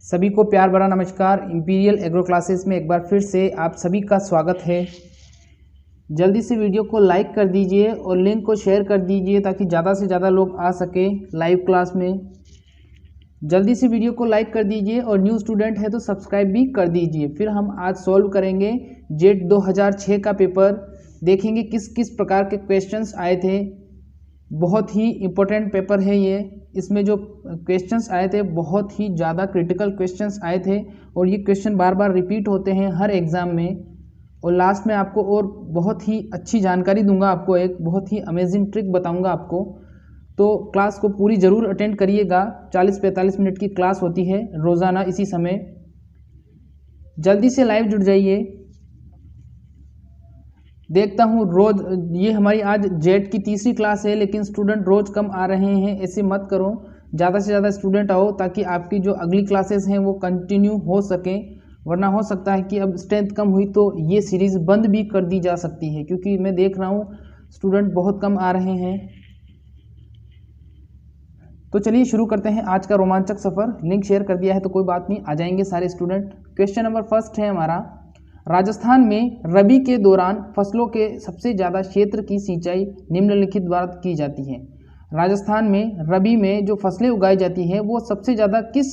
सभी को प्यार भरा नमस्कार। इंपीरियल एग्रो क्लासेस में एक बार फिर से आप सभी का स्वागत है। जल्दी से वीडियो को लाइक कर दीजिए और लिंक को शेयर कर दीजिए ताकि ज़्यादा से ज़्यादा लोग आ सके लाइव क्लास में। जल्दी से वीडियो को लाइक कर दीजिए और न्यू स्टूडेंट है तो सब्सक्राइब भी कर दीजिए। फिर हम आज सॉल्व करेंगे जेट 2006 का पेपर, देखेंगे किस किस प्रकार के क्वेश्चंस आए थे। बहुत ही इम्पोर्टेंट पेपर है ये। इसमें जो क्वेश्चंस आए थे बहुत ही ज़्यादा क्रिटिकल क्वेश्चंस आए थे और ये क्वेश्चन बार बार रिपीट होते हैं हर एग्ज़ाम में। और लास्ट में आपको और बहुत ही अच्छी जानकारी दूंगा, आपको एक बहुत ही अमेजिंग ट्रिक बताऊंगा आपको। तो क्लास को पूरी ज़रूर अटेंड करिएगा। 40-45 मिनट की क्लास होती है रोज़ाना इसी समय। जल्दी से लाइव जुड़ जाइए। देखता हूँ रोज़, ये हमारी आज जेट की तीसरी क्लास है लेकिन स्टूडेंट रोज़ कम आ रहे हैं। ऐसे मत करो, ज़्यादा से ज़्यादा स्टूडेंट आओ ताकि आपकी जो अगली क्लासेस हैं वो कंटिन्यू हो सके। वरना हो सकता है कि अब स्ट्रेंथ कम हुई तो ये सीरीज़ बंद भी कर दी जा सकती है, क्योंकि मैं देख रहा हूँ स्टूडेंट बहुत कम आ रहे हैं। तो चलिए शुरू करते हैं आज का रोमांचक सफ़र। लिंक शेयर कर दिया है तो कोई बात नहीं, आ जाएंगे सारे स्टूडेंट। क्वेश्चन नंबर फर्स्ट है हमारा, राजस्थान में रबी के दौरान फसलों के सबसे ज़्यादा क्षेत्र की सिंचाई निम्नलिखित द्वारा की जाती है। राजस्थान में रबी में जो फसलें उगाई जाती हैं वो सबसे ज़्यादा किस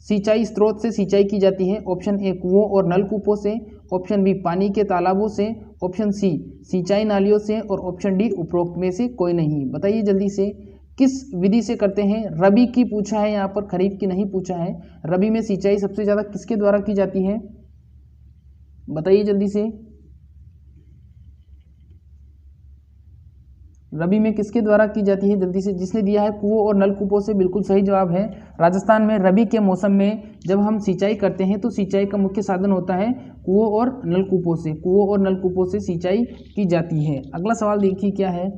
सिंचाई स्रोत से सिंचाई की जाती है? ऑप्शन ए कुओं और नलकूपों से, ऑप्शन बी पानी के तालाबों से, ऑप्शन सी सिंचाई नालियों से और ऑप्शन डी उपरोक्त में से कोई नहीं। बताइए जल्दी से किस विधि से करते हैं। रबी की पूछा है यहाँ पर, खरीफ की नहीं पूछा है। रबी में सिंचाई सबसे ज़्यादा किसके द्वारा की जाती है? बताइए जल्दी से, रबी में किसके द्वारा की जाती है? जल्दी से, जिसने दिया है कुओं और नलकूपों से, बिल्कुल सही जवाब है। राजस्थान में रबी के मौसम में जब हम सिंचाई करते हैं तो सिंचाई का मुख्य साधन होता है कुओं और नलकूपों से। कुओं और नलकूपों से सिंचाई की जाती है। अगला सवाल देखिए क्या है।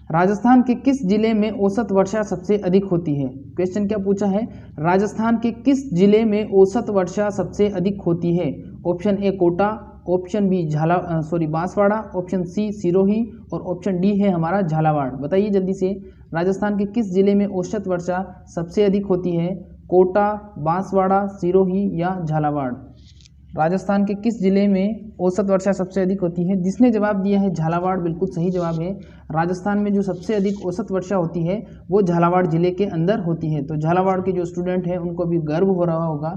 राजस्थान के किस जिले में औसत वर्षा सबसे अधिक होती है? क्वेश्चन क्या पूछा है, राजस्थान के किस जिले में औसत वर्षा सबसे अधिक होती है? Option A Kota, option B Banswara, option C Sirohi और ऑप्शन डी है हमारा झालावाड़। बताइए जल्दी से, राजस्थान के किस जिले में औसत वर्षा सबसे अधिक होती है? कोटा, बांसवाड़ा, सिरोही या झालावाड़। राजस्थान के किस जिले में औसत वर्षा सबसे अधिक होती है? जिसने जवाब दिया है झालावाड़, बिल्कुल सही जवाब है। राजस्थान में जो सबसे अधिक औसत वर्षा होती है वो झालावाड़ जिले के अंदर होती है। तो झालावाड़ के जो स्टूडेंट हैं उनको भी गर्व हो रहा होगा।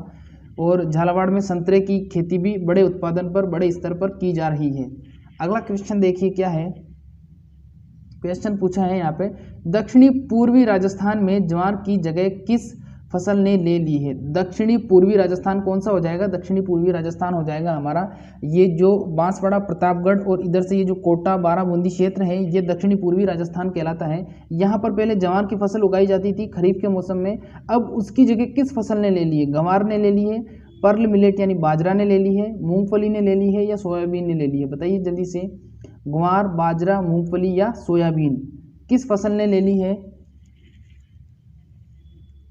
और झालावाड़ में संतरे की खेती भी बड़े उत्पादन पर, बड़े स्तर पर की जा रही है। अगला क्वेश्चन देखिए क्या है। क्वेश्चन पूछा है यहाँ पे, दक्षिणी पूर्वी राजस्थान में ज्वार की जगह किस फसल ने ले ली है? दक्षिणी पूर्वी राजस्थान कौन सा हो जाएगा? दक्षिणी पूर्वी राजस्थान हो जाएगा हमारा ये जो बांसवाड़ा, प्रतापगढ़ और इधर से ये जो कोटा, बाराबूंदी क्षेत्र है, ये दक्षिणी पूर्वी राजस्थान कहलाता है। यहाँ पर पहले ज्वार की फसल उगाई जाती थी खरीफ के मौसम में। अब उसकी जगह किस फसल ने ले ली है? गंवार ने ले ली है, पर्ल मिलेट यानी बाजरा ने ले ली है, मूंगफली ने ले ली है या सोयाबीन ने ले ली है? बताइए जल्दी से, ग्वार, बाजरा, मूंगफली या सोयाबीन, किस फसल ने ले ली है?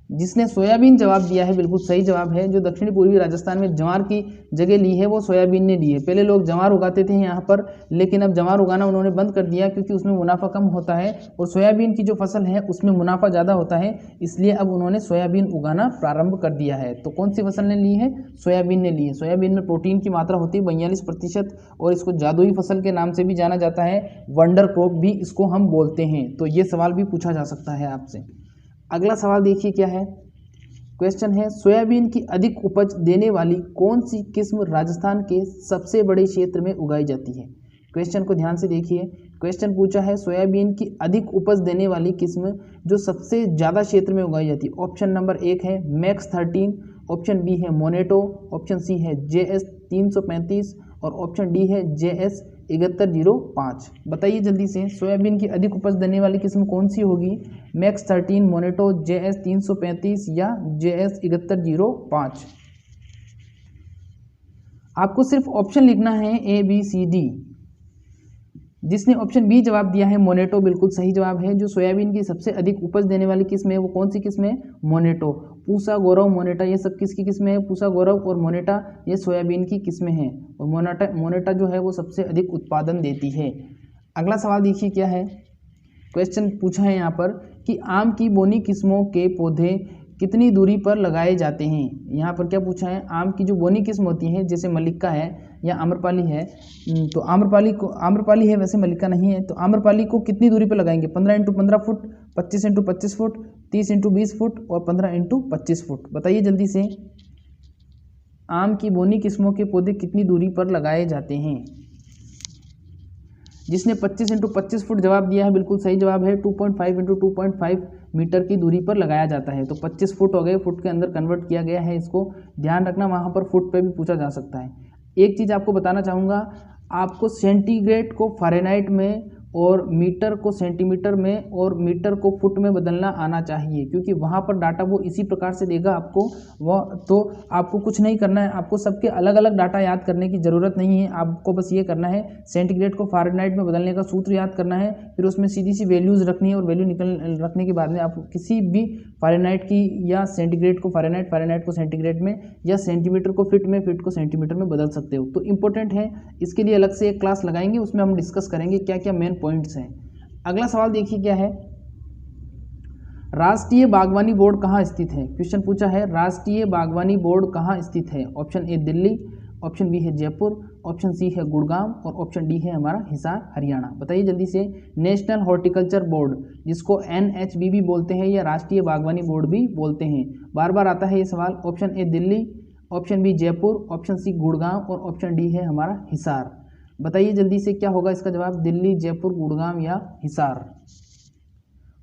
जिसने सोयाबीन जवाब दिया है बिल्कुल सही जवाब है। जो दक्षिणी पूर्वी राजस्थान में ज्वार की जगह ली है वो सोयाबीन ने ली है। पहले लोग ज्वार उगाते थे यहाँ पर, लेकिन अब ज्वार उगाना उन्होंने बंद कर दिया क्योंकि उसमें मुनाफा कम होता है और सोयाबीन की जो फसल है उसमें मुनाफा ज़्यादा होता है, इसलिए अब उन्होंने सोयाबीन उगाना प्रारंभ कर दिया है। तो कौन सी फसल ने ली है? सोयाबीन ने ली है। सोयाबीन में प्रोटीन की मात्रा होती है 42% और इसको जादुई फसल के नाम से भी जाना जाता है, वंडर क्रॉप भी इसको हम बोलते हैं। तो ये सवाल भी पूछा जा सकता है आपसे। अगला सवाल देखिए क्या है। क्वेश्चन है, सोयाबीन की अधिक उपज देने वाली कौन सी किस्म राजस्थान के सबसे बड़े क्षेत्र में उगाई जाती है? क्वेश्चन को ध्यान से देखिए। क्वेश्चन पूछा है सोयाबीन की अधिक उपज देने वाली किस्म जो सबसे ज़्यादा क्षेत्र में उगाई जाती है। ऑप्शन नंबर 1 है मैक्स 13, ऑप्शन बी है मोनेटो, ऑप्शन सी है JS 335 और ऑप्शन डी है JS 7105। बताइए जल्दी से, सोयाबीन की अधिक उपज देने वाली किस्म कौन सी होगी? मैक्स 13, मोनेटो, JS 335 या JS 7105। आपको सिर्फ ऑप्शन लिखना है ABCD। जिसने ऑप्शन बी जवाब दिया है मोनेटो, बिल्कुल सही जवाब है। जो सोयाबीन की सबसे अधिक उपज देने वाली किस्म है वो कौन सी किस्म है? मोनेटो। पूसा, गौरव, मोनेटा ये सब किसकी किस्में हैं? पूसा, गौरव और मोनेटा ये सोयाबीन की किस्में हैं और मोनेटा जो है वो सबसे अधिक उत्पादन देती है। अगला सवाल देखिए क्या है। क्वेश्चन पूछा है यहाँ पर कि आम की बोनी किस्मों के पौधे कितनी दूरी पर लगाए जाते हैं। यहाँ पर क्या पूछा है, आम की जो बोनी किस्म होती है जैसे मल्लिका है या आम्रपाली है, तो आम्रपाली है वैसे मल्लिका नहीं है, तो आम्रपाली को कितनी दूरी पर लगाएंगे, 15 × 15 फुट, 25 × 25 फुट, 30 × 20 फुट और 15 × 25 फुट। बताइए जल्दी से, आम की बोनी किस्मों के पौधे कितनी दूरी पर लगाए जाते हैं। जिसने 25 × 25 फुट जवाब दिया है बिल्कुल सही जवाब है, 2.5 × 2.5 मीटर की दूरी पर लगाया जाता है। तो 25 फुट हो गए, फुट के अंदर कन्वर्ट किया गया है, इसको ध्यान रखना, वहाँ पर फुट पे भी पूछा जा सकता है। एक चीज़ आपको बताना चाहूँगा, आपको सेंटीग्रेड को फ़ारेनहाइट में और मीटर को सेंटीमीटर में और मीटर को फुट में बदलना आना चाहिए, क्योंकि वहाँ पर डाटा वो इसी प्रकार से देगा आपको। वह तो आपको कुछ नहीं करना है, आपको सबके अलग अलग डाटा याद करने की ज़रूरत नहीं है। आपको बस ये करना है, सेंटीग्रेड को फ़ारेनहाइट में बदलने का सूत्र याद करना है, फिर उसमें सीधी सी वैल्यूज़ रखनी है और वैल्यू रखने के बाद में आप किसी भी फ़ारेनहाइट की या सेंटीग्रेड को फ़ारेनहाइट को सेंटीग्रेड में या सेंटीमीटर को फिट में, फिट को सेंटीमीटर में बदल सकते हो। तो इंपॉर्टेंट है, इसके लिए अलग से एक क्लास लगाएंगे, उसमें हम डिस्कस करेंगे क्या क्या मेन पॉइंट्स हैं। अगला सवाल देखिए क्या है, राष्ट्रीय बागवानी बोर्ड कहाँ स्थित है। क्वेश्चन पूछा है, राष्ट्रीय बागवानी बोर्ड कहाँ स्थित है। Option A Delhi, option B है जयपुर, ऑप्शन सी है गुड़गांव और ऑप्शन डी है हमारा हिसार हरियाणा। बताइए जल्दी से, नेशनल हॉर्टिकल्चर बोर्ड जिसको NHB भी बोलते हैं या राष्ट्रीय बागवानी बोर्ड भी बोलते हैं, बार बार आता है ये सवाल। Option A Delhi, option B Jaipur, option C Gurgaon और ऑप्शन डी है हमारा हिसार। बताइए जल्दी से क्या होगा इसका जवाब, दिल्ली, जयपुर, गुड़गांव या हिसार।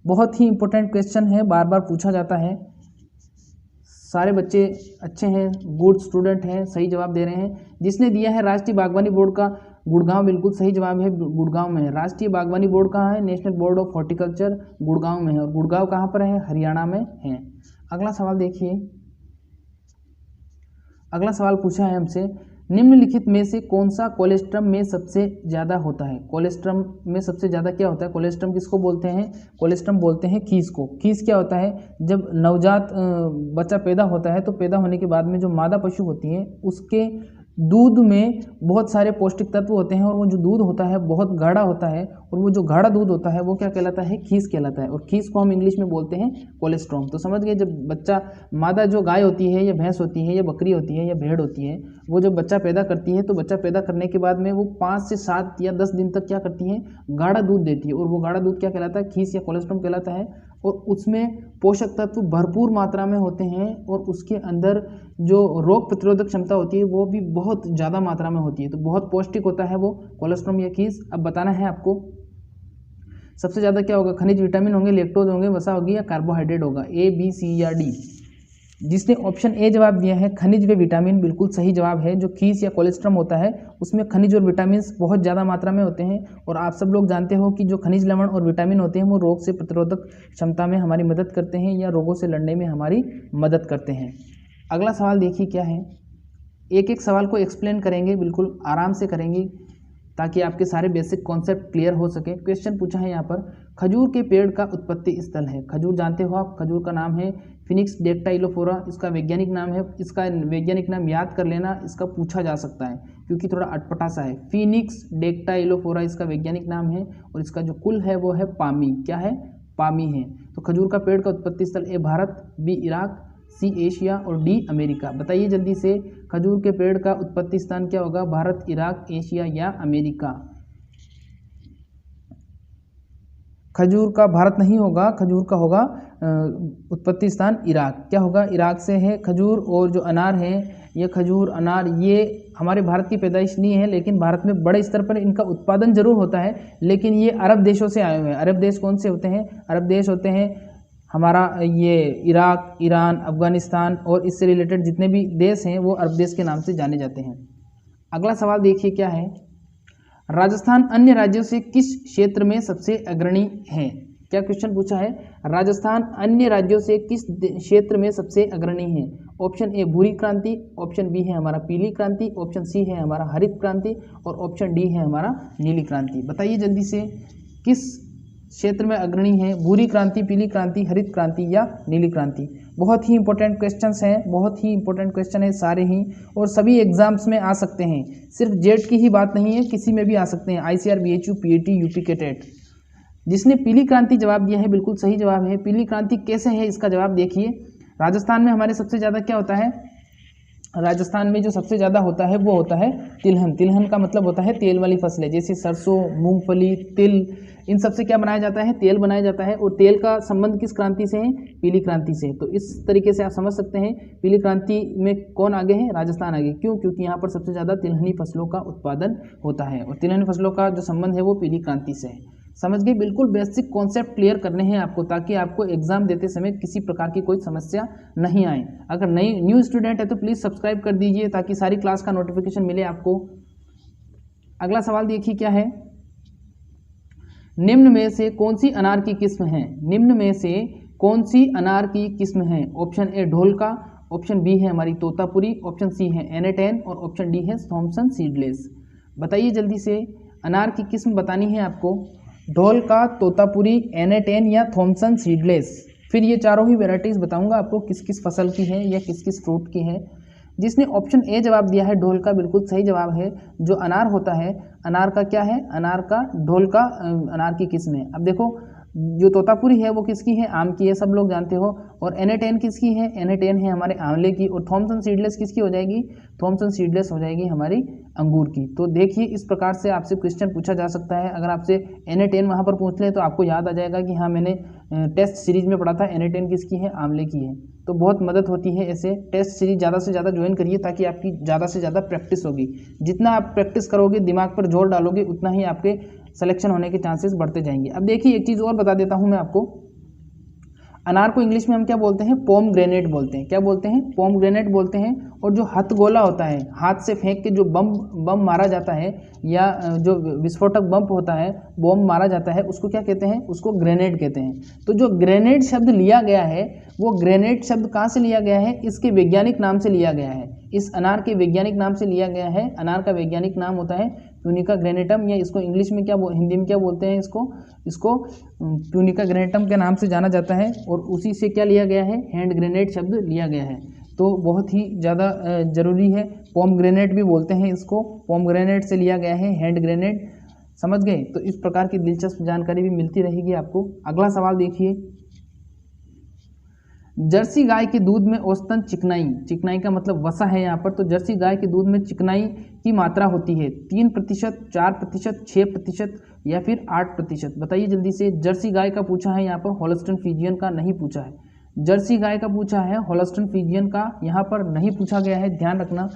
बहुत ही इंपॉर्टेंट क्वेश्चन है, बार बार पूछा जाता है। सारे बच्चे अच्छे हैं, गुड स्टूडेंट हैं, सही जवाब दे रहे हैं। जिसने दिया है राष्ट्रीय बागवानी बोर्ड का गुड़गांव, बिल्कुल सही जवाब है, गुड़गांव में है। राष्ट्रीय बागवानी बोर्ड कहाँ है, national board of horticulture Gurgaon में है, और गुड़गांव कहाँ पर है, हरियाणा में है। अगला सवाल देखिए, अगला सवाल पूछा है हमसे, निम्नलिखित में से कौन सा कोलेस्ट्रम में सबसे ज़्यादा होता है। कोलेस्ट्रम में सबसे ज़्यादा क्या होता है, कोलेस्ट्रम किसको बोलते हैं, कोलेस्ट्रम बोलते हैं खीस को। खीस क्या होता है, जब नवजात बच्चा पैदा होता है तो पैदा होने के बाद में जो मादा पशु होती है उसके दूध में बहुत सारे पौष्टिक तत्व होते हैं, और वो जो दूध होता है बहुत गाढ़ा होता है, और वो जो गाढ़ा दूध होता है वो क्या कहलाता है, खीस कहलाता है, और खीस को हम इंग्लिश में बोलते हैं कोलेस्ट्रॉम। तो समझ गए, जब बच्चा मादा जो गाय होती है या भैंस होती है या बकरी होती है या भेड़ होती है, वो जब बच्चा पैदा करती है तो बच्चा पैदा करने के बाद में वो 5 से 7 या 10 दिन तक क्या करती है, गाढ़ा दूध देती है, और वो गाढ़ा दूध क्या कहलाता है, खीस या कोलेस्ट्रॉम कहलाता है। और उसमें पोषक तत्व भरपूर मात्रा में होते हैं, और उसके अंदर जो रोग प्रतिरोधक क्षमता होती है वो भी बहुत ज़्यादा मात्रा में होती है। तो बहुत पौष्टिक होता है वो कोलेस्ट्रॉम या खीस। अब बताना है आपको, सबसे ज़्यादा क्या होगा, खनिज विटामिन होंगे, लैक्टोज होंगे, वसा होगी या कार्बोहाइड्रेट होगा, ए बी सी या डी। जिसने ऑप्शन ए जवाब दिया है खनिज व विटामिन, बिल्कुल सही जवाब है। जो खीस या कोलेस्ट्रम होता है उसमें खनिज और विटामिन बहुत ज़्यादा मात्रा में होते हैं, और आप सब लोग जानते हो कि जो खनिज लवण और विटामिन होते हैं वो रोग से प्रतिरोधक क्षमता में हमारी मदद करते हैं या रोगों से लड़ने में हमारी मदद करते हैं। अगला सवाल देखिए क्या है, एक एक सवाल को एक्सप्लेन करेंगे, बिल्कुल आराम से करेंगे ताकि आपके सारे बेसिक कॉन्सेप्ट क्लियर हो सके। क्वेश्चन पूछा है यहाँ पर, खजूर के पेड़ का उत्पत्ति स्थल है। खजूर जानते हो आप, खजूर का नाम है फिनिक्स डेक्टाइलोफोरा, इसका वैज्ञानिक नाम है, इसका वैज्ञानिक नाम याद कर लेना, इसका पूछा जा सकता है क्योंकि थोड़ा अटपटा सा है। फिनिक्स डेक्टाइलोफोरा इसका वैज्ञानिक नाम है, और इसका जो कुल है वो है पामी, क्या है, पामी है। तो खजूर का पेड़ का उत्पत्ति स्थल A Bharat, B Iraq, C Asia और डी अमेरिका। बताइए जल्दी से, खजूर के पेड़ का उत्पत्ति स्थान क्या होगा, भारत, इराक, एशिया या अमेरिका। खजूर का भारत नहीं होगा, खजूर का होगा उत्पत्ति स्थान इराक। क्या होगा, इराक से है खजूर। और जो अनार है, ये खजूर अनार ये हमारे भारत की पैदाइश नहीं है, लेकिन भारत में बड़े स्तर पर इनका उत्पादन जरूर होता है, लेकिन ये अरब देशों से आए हुए हैं। अरब देश कौन से होते हैं, अरब देश होते हैं हमारा ये इराक, ईरान, अफगानिस्तान और इससे रिलेटेड जितने भी देश हैं वो अरब देश के नाम से जाने जाते हैं। अगला सवाल देखिए क्या है, राजस्थान अन्य राज्यों से किस क्षेत्र में सबसे अग्रणी है। क्या क्वेश्चन पूछा है, राजस्थान अन्य राज्यों से किस क्षेत्र में सबसे अग्रणी है। ऑप्शन ए भूरी क्रांति, ऑप्शन बी है हमारा पीली क्रांति, ऑप्शन सी है हमारा हरित क्रांति और ऑप्शन डी है हमारा नीली क्रांति। बताइए जल्दी से, किस क्षेत्र में अग्रणी है, भूरी क्रांति, पीली क्रांति, हरित क्रांति या नीली क्रांति। बहुत ही इंपॉर्टेंट क्वेश्चंस हैं, बहुत ही इंपॉर्टेंट क्वेश्चन है सारे ही, और सभी एग्जाम्स में आ सकते हैं। सिर्फ जेट की ही बात नहीं है, किसी में भी आ सकते हैं, ICR, BHU, PAT, UP के टेट। जिसने पीली क्रांति जवाब दिया है बिल्कुल सही जवाब है। पीली क्रांति कैसे है, इसका जवाब देखिए। राजस्थान में हमारे सबसे ज़्यादा क्या होता है, राजस्थान में जो सबसे ज़्यादा होता है वो होता है तिलहन। तिलहन का मतलब होता है तेल वाली फसलें, जैसे सरसों, मूंगफली, तिल, इन सब से क्या बनाया जाता है, तेल बनाया जाता है। और तेल का संबंध किस क्रांति से है, पीली क्रांति से। तो इस तरीके से आप समझ सकते हैं पीली क्रांति में कौन आगे है, राजस्थान आगे। क्यों, क्योंकि यहाँ पर सबसे ज़्यादा तिलहनी फसलों का उत्पादन होता है और तिलहनी फसलों का जो संबंध है वो पीली क्रांति से है। समझ गए, बिल्कुल बेसिक कॉन्सेप्ट क्लियर करने हैं आपको, ताकि आपको एग्जाम देते समय किसी प्रकार की कोई समस्या नहीं आए। अगर न्यू स्टूडेंट है तो प्लीज़ सब्सक्राइब कर दीजिए ताकि सारी क्लास का नोटिफिकेशन मिले आपको। अगला सवाल देखिए क्या है, निम्न में से कौन सी अनार की किस्म है, निम्न में से कौन सी अनार की किस्म है। Option A Dholka, option B है हमारी तोतापुरी, ऑप्शन सी है एन10 और ऑप्शन डी है थॉमसन सीडलेस। बताइए जल्दी से, अनार की किस्म बतानी है आपको, ढोलका, तोतापुरी, एन10 या थॉमसन सीडलेस। फिर ये चारों ही वेराइटीज़ बताऊंगा आपको किस किस फसल की है या किस किस फ्रूट की है। जिसने ऑप्शन ए जवाब दिया है ढोलका, बिल्कुल सही जवाब है। जो अनार होता है, अनार का क्या है, अनार का ढोलका अनार की किस्म है। अब देखो जो तोतापुरी है वो किसकी है, आम की है, सब लोग जानते हो। और एन10 किसकी है, एन10 है हमारे आंवले की। और थॉमसन सीडलेस किसकी हो जाएगी, थॉमसन सीडलेस हो जाएगी हमारी अंगूर की। तो देखिए इस प्रकार से आपसे क्वेश्चन पूछा जा सकता है। अगर आपसे एन10 वहाँ पर पूछ ले तो आपको याद आ जाएगा कि हाँ मैंने टेस्ट सीरीज में पढ़ा था एन10 किसकी है, आंवले की है। तो बहुत मदद होती है ऐसे। टेस्ट सीरीज ज़्यादा से ज़्यादा ज्वाइन करिए ताकि आपकी ज़्यादा से ज़्यादा प्रैक्टिस होगी। जितना आप प्रैक्टिस करोगे, दिमाग पर जोर डालोगे, उतना ही आपके सिलेक्शन होने के चांसेस बढ़ते जाएंगे। अब देखिए एक चीज़ और बता देता हूँ मैं आपको, अनार को इंग्लिश में हम क्या बोलते हैं, पोम ग्रेनेट बोलते हैं। क्या बोलते हैं, पोम ग्रेनेट बोलते हैं। और जो हथगोला होता है, हाथ से फेंक के जो बम मारा जाता है या जो विस्फोटक बम होता है, बम मारा जाता है, उसको क्या कहते हैं, उसको ग्रेनेड कहते हैं। तो जो ग्रेनेड शब्द लिया गया है वो ग्रेनेड शब्द कहाँ से लिया गया है, इसके वैज्ञानिक नाम से लिया गया है। इस अनार के वैज्ञानिक नाम से लिया गया है। अनार का वैज्ञानिक नाम होता है प्यूनिका ग्रेनेटम, या इसको इंग्लिश में क्या हिंदी में क्या बोलते हैं, इसको प्यूनिका ग्रेनेटम के नाम से जाना जाता है। और उसी से क्या लिया गया है, हैंड ग्रेनेड शब्द लिया गया है। तो बहुत ही ज़्यादा ज़रूरी है। पोम ग्रेनेड भी बोलते हैं इसको, पोम ग्रेनेड से लिया गया है हैंड ग्रेनेड। समझ गए, तो इस प्रकार की दिलचस्प जानकारी भी मिलती रहेगी आपको। अगला सवाल देखिए, जर्सी गाय के दूध में औसतन चिकनाई, चिकनाई का मतलब वसा है यहाँ पर। तो जर्सी गाय के दूध में चिकनाई की मात्रा होती है 3%, 4%, 6% या फिर 8%। बताइए जल्दी से। जर्सी गाय का पूछा है यहाँ पर, होल्स्टीन फ्रीजियन का नहीं पूछा है। जर्सी गाय का पूछा है, होल्स्टीन फ्रीजियन का यहाँ पर नहीं पूछा गया है, ध्यान रखना।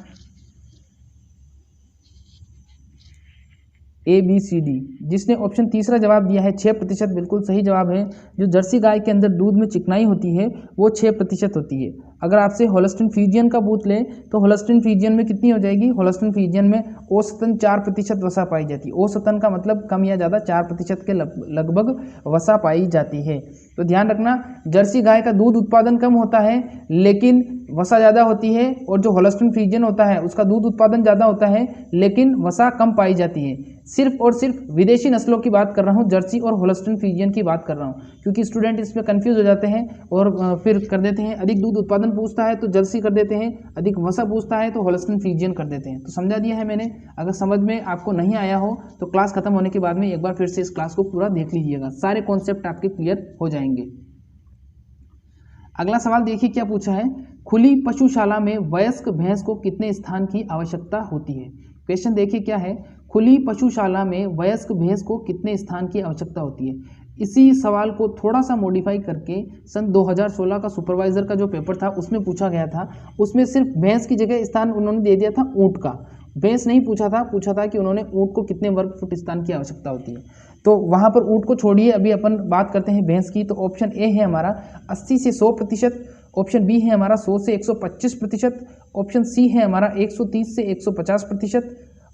ABCD। जिसने ऑप्शन तीसरा जवाब दिया है 6%, बिल्कुल सही जवाब है। जो जर्सी गाय के अंदर दूध में चिकनाई होती है वो 6% होती है। अगर आपसे होल्स्टीन फ्रीजियन का पूछ ले तो होल्स्टीन फ्रीजियन में कितनी हो जाएगी, होल्स्टीन फ्रीजियन में औसतन 4% वसा पाई जाती है। औसतन का मतलब कम या ज़्यादा 4% के लगभग वसा पाई जाती है। तो ध्यान रखना, जर्सी गाय का दूध उत्पादन कम होता है लेकिन वसा ज़्यादा होती है। और जो होल्स्टीन फ्रीजियन होता है उसका दूध उत्पादन ज़्यादा होता है लेकिन वसा कम पाई जाती है। सिर्फ और सिर्फ विदेशी नस्लों की बात कर रहा हूँ, जर्सी और होल्स्टीन फ्रीजियन की बात कर रहा हूँ, क्योंकि स्टूडेंट इसमें कंफ्यूज हो जाते हैं और फिर कर देते हैं अधिक दूध उत्पादन पूछता है तो जर्सी कर देते हैं, अधिक वसा पूछता है तो होल्स्टीन फ्रीजियन कर देते हैं। तो समझा दिया है मैंने। अगर समझ में आपको नहीं आया हो तो क्लास खत्म होने के बाद में एक बार फिर से इस क्लास को पूरा देख लीजिएगा, सारे कॉन्सेप्ट आपके क्लियर हो जाएंगे। अगला सवाल देखिए क्या पूछा है, खुली पशुशाला में वयस्क भैंस को कितने स्थान की आवश्यकता होती है। क्वेश्चन देखिए क्या है, खुली पशुशाला में वयस्क भैंस को कितने स्थान की आवश्यकता होती है। इसी सवाल को थोड़ा सा मॉडिफाई करके सन 2016 का सुपरवाइजर का जो पेपर था उसमें पूछा गया था। उसमें सिर्फ भैंस की जगह स्थान उन्होंने दे दिया था ऊँट का, भैंस नहीं पूछा था। पूछा था कि उन्होंने ऊँट को कितने वर्ग फुट स्थान की आवश्यकता होती है। तो वहाँ पर ऊँट को छोड़िए, अभी अपन बात करते हैं भैंस की। तो ऑप्शन ए है हमारा 80 से 100%, ऑप्शन बी है हमारा 100 से 125%, ऑप्शन सी है हमारा 130 से 150%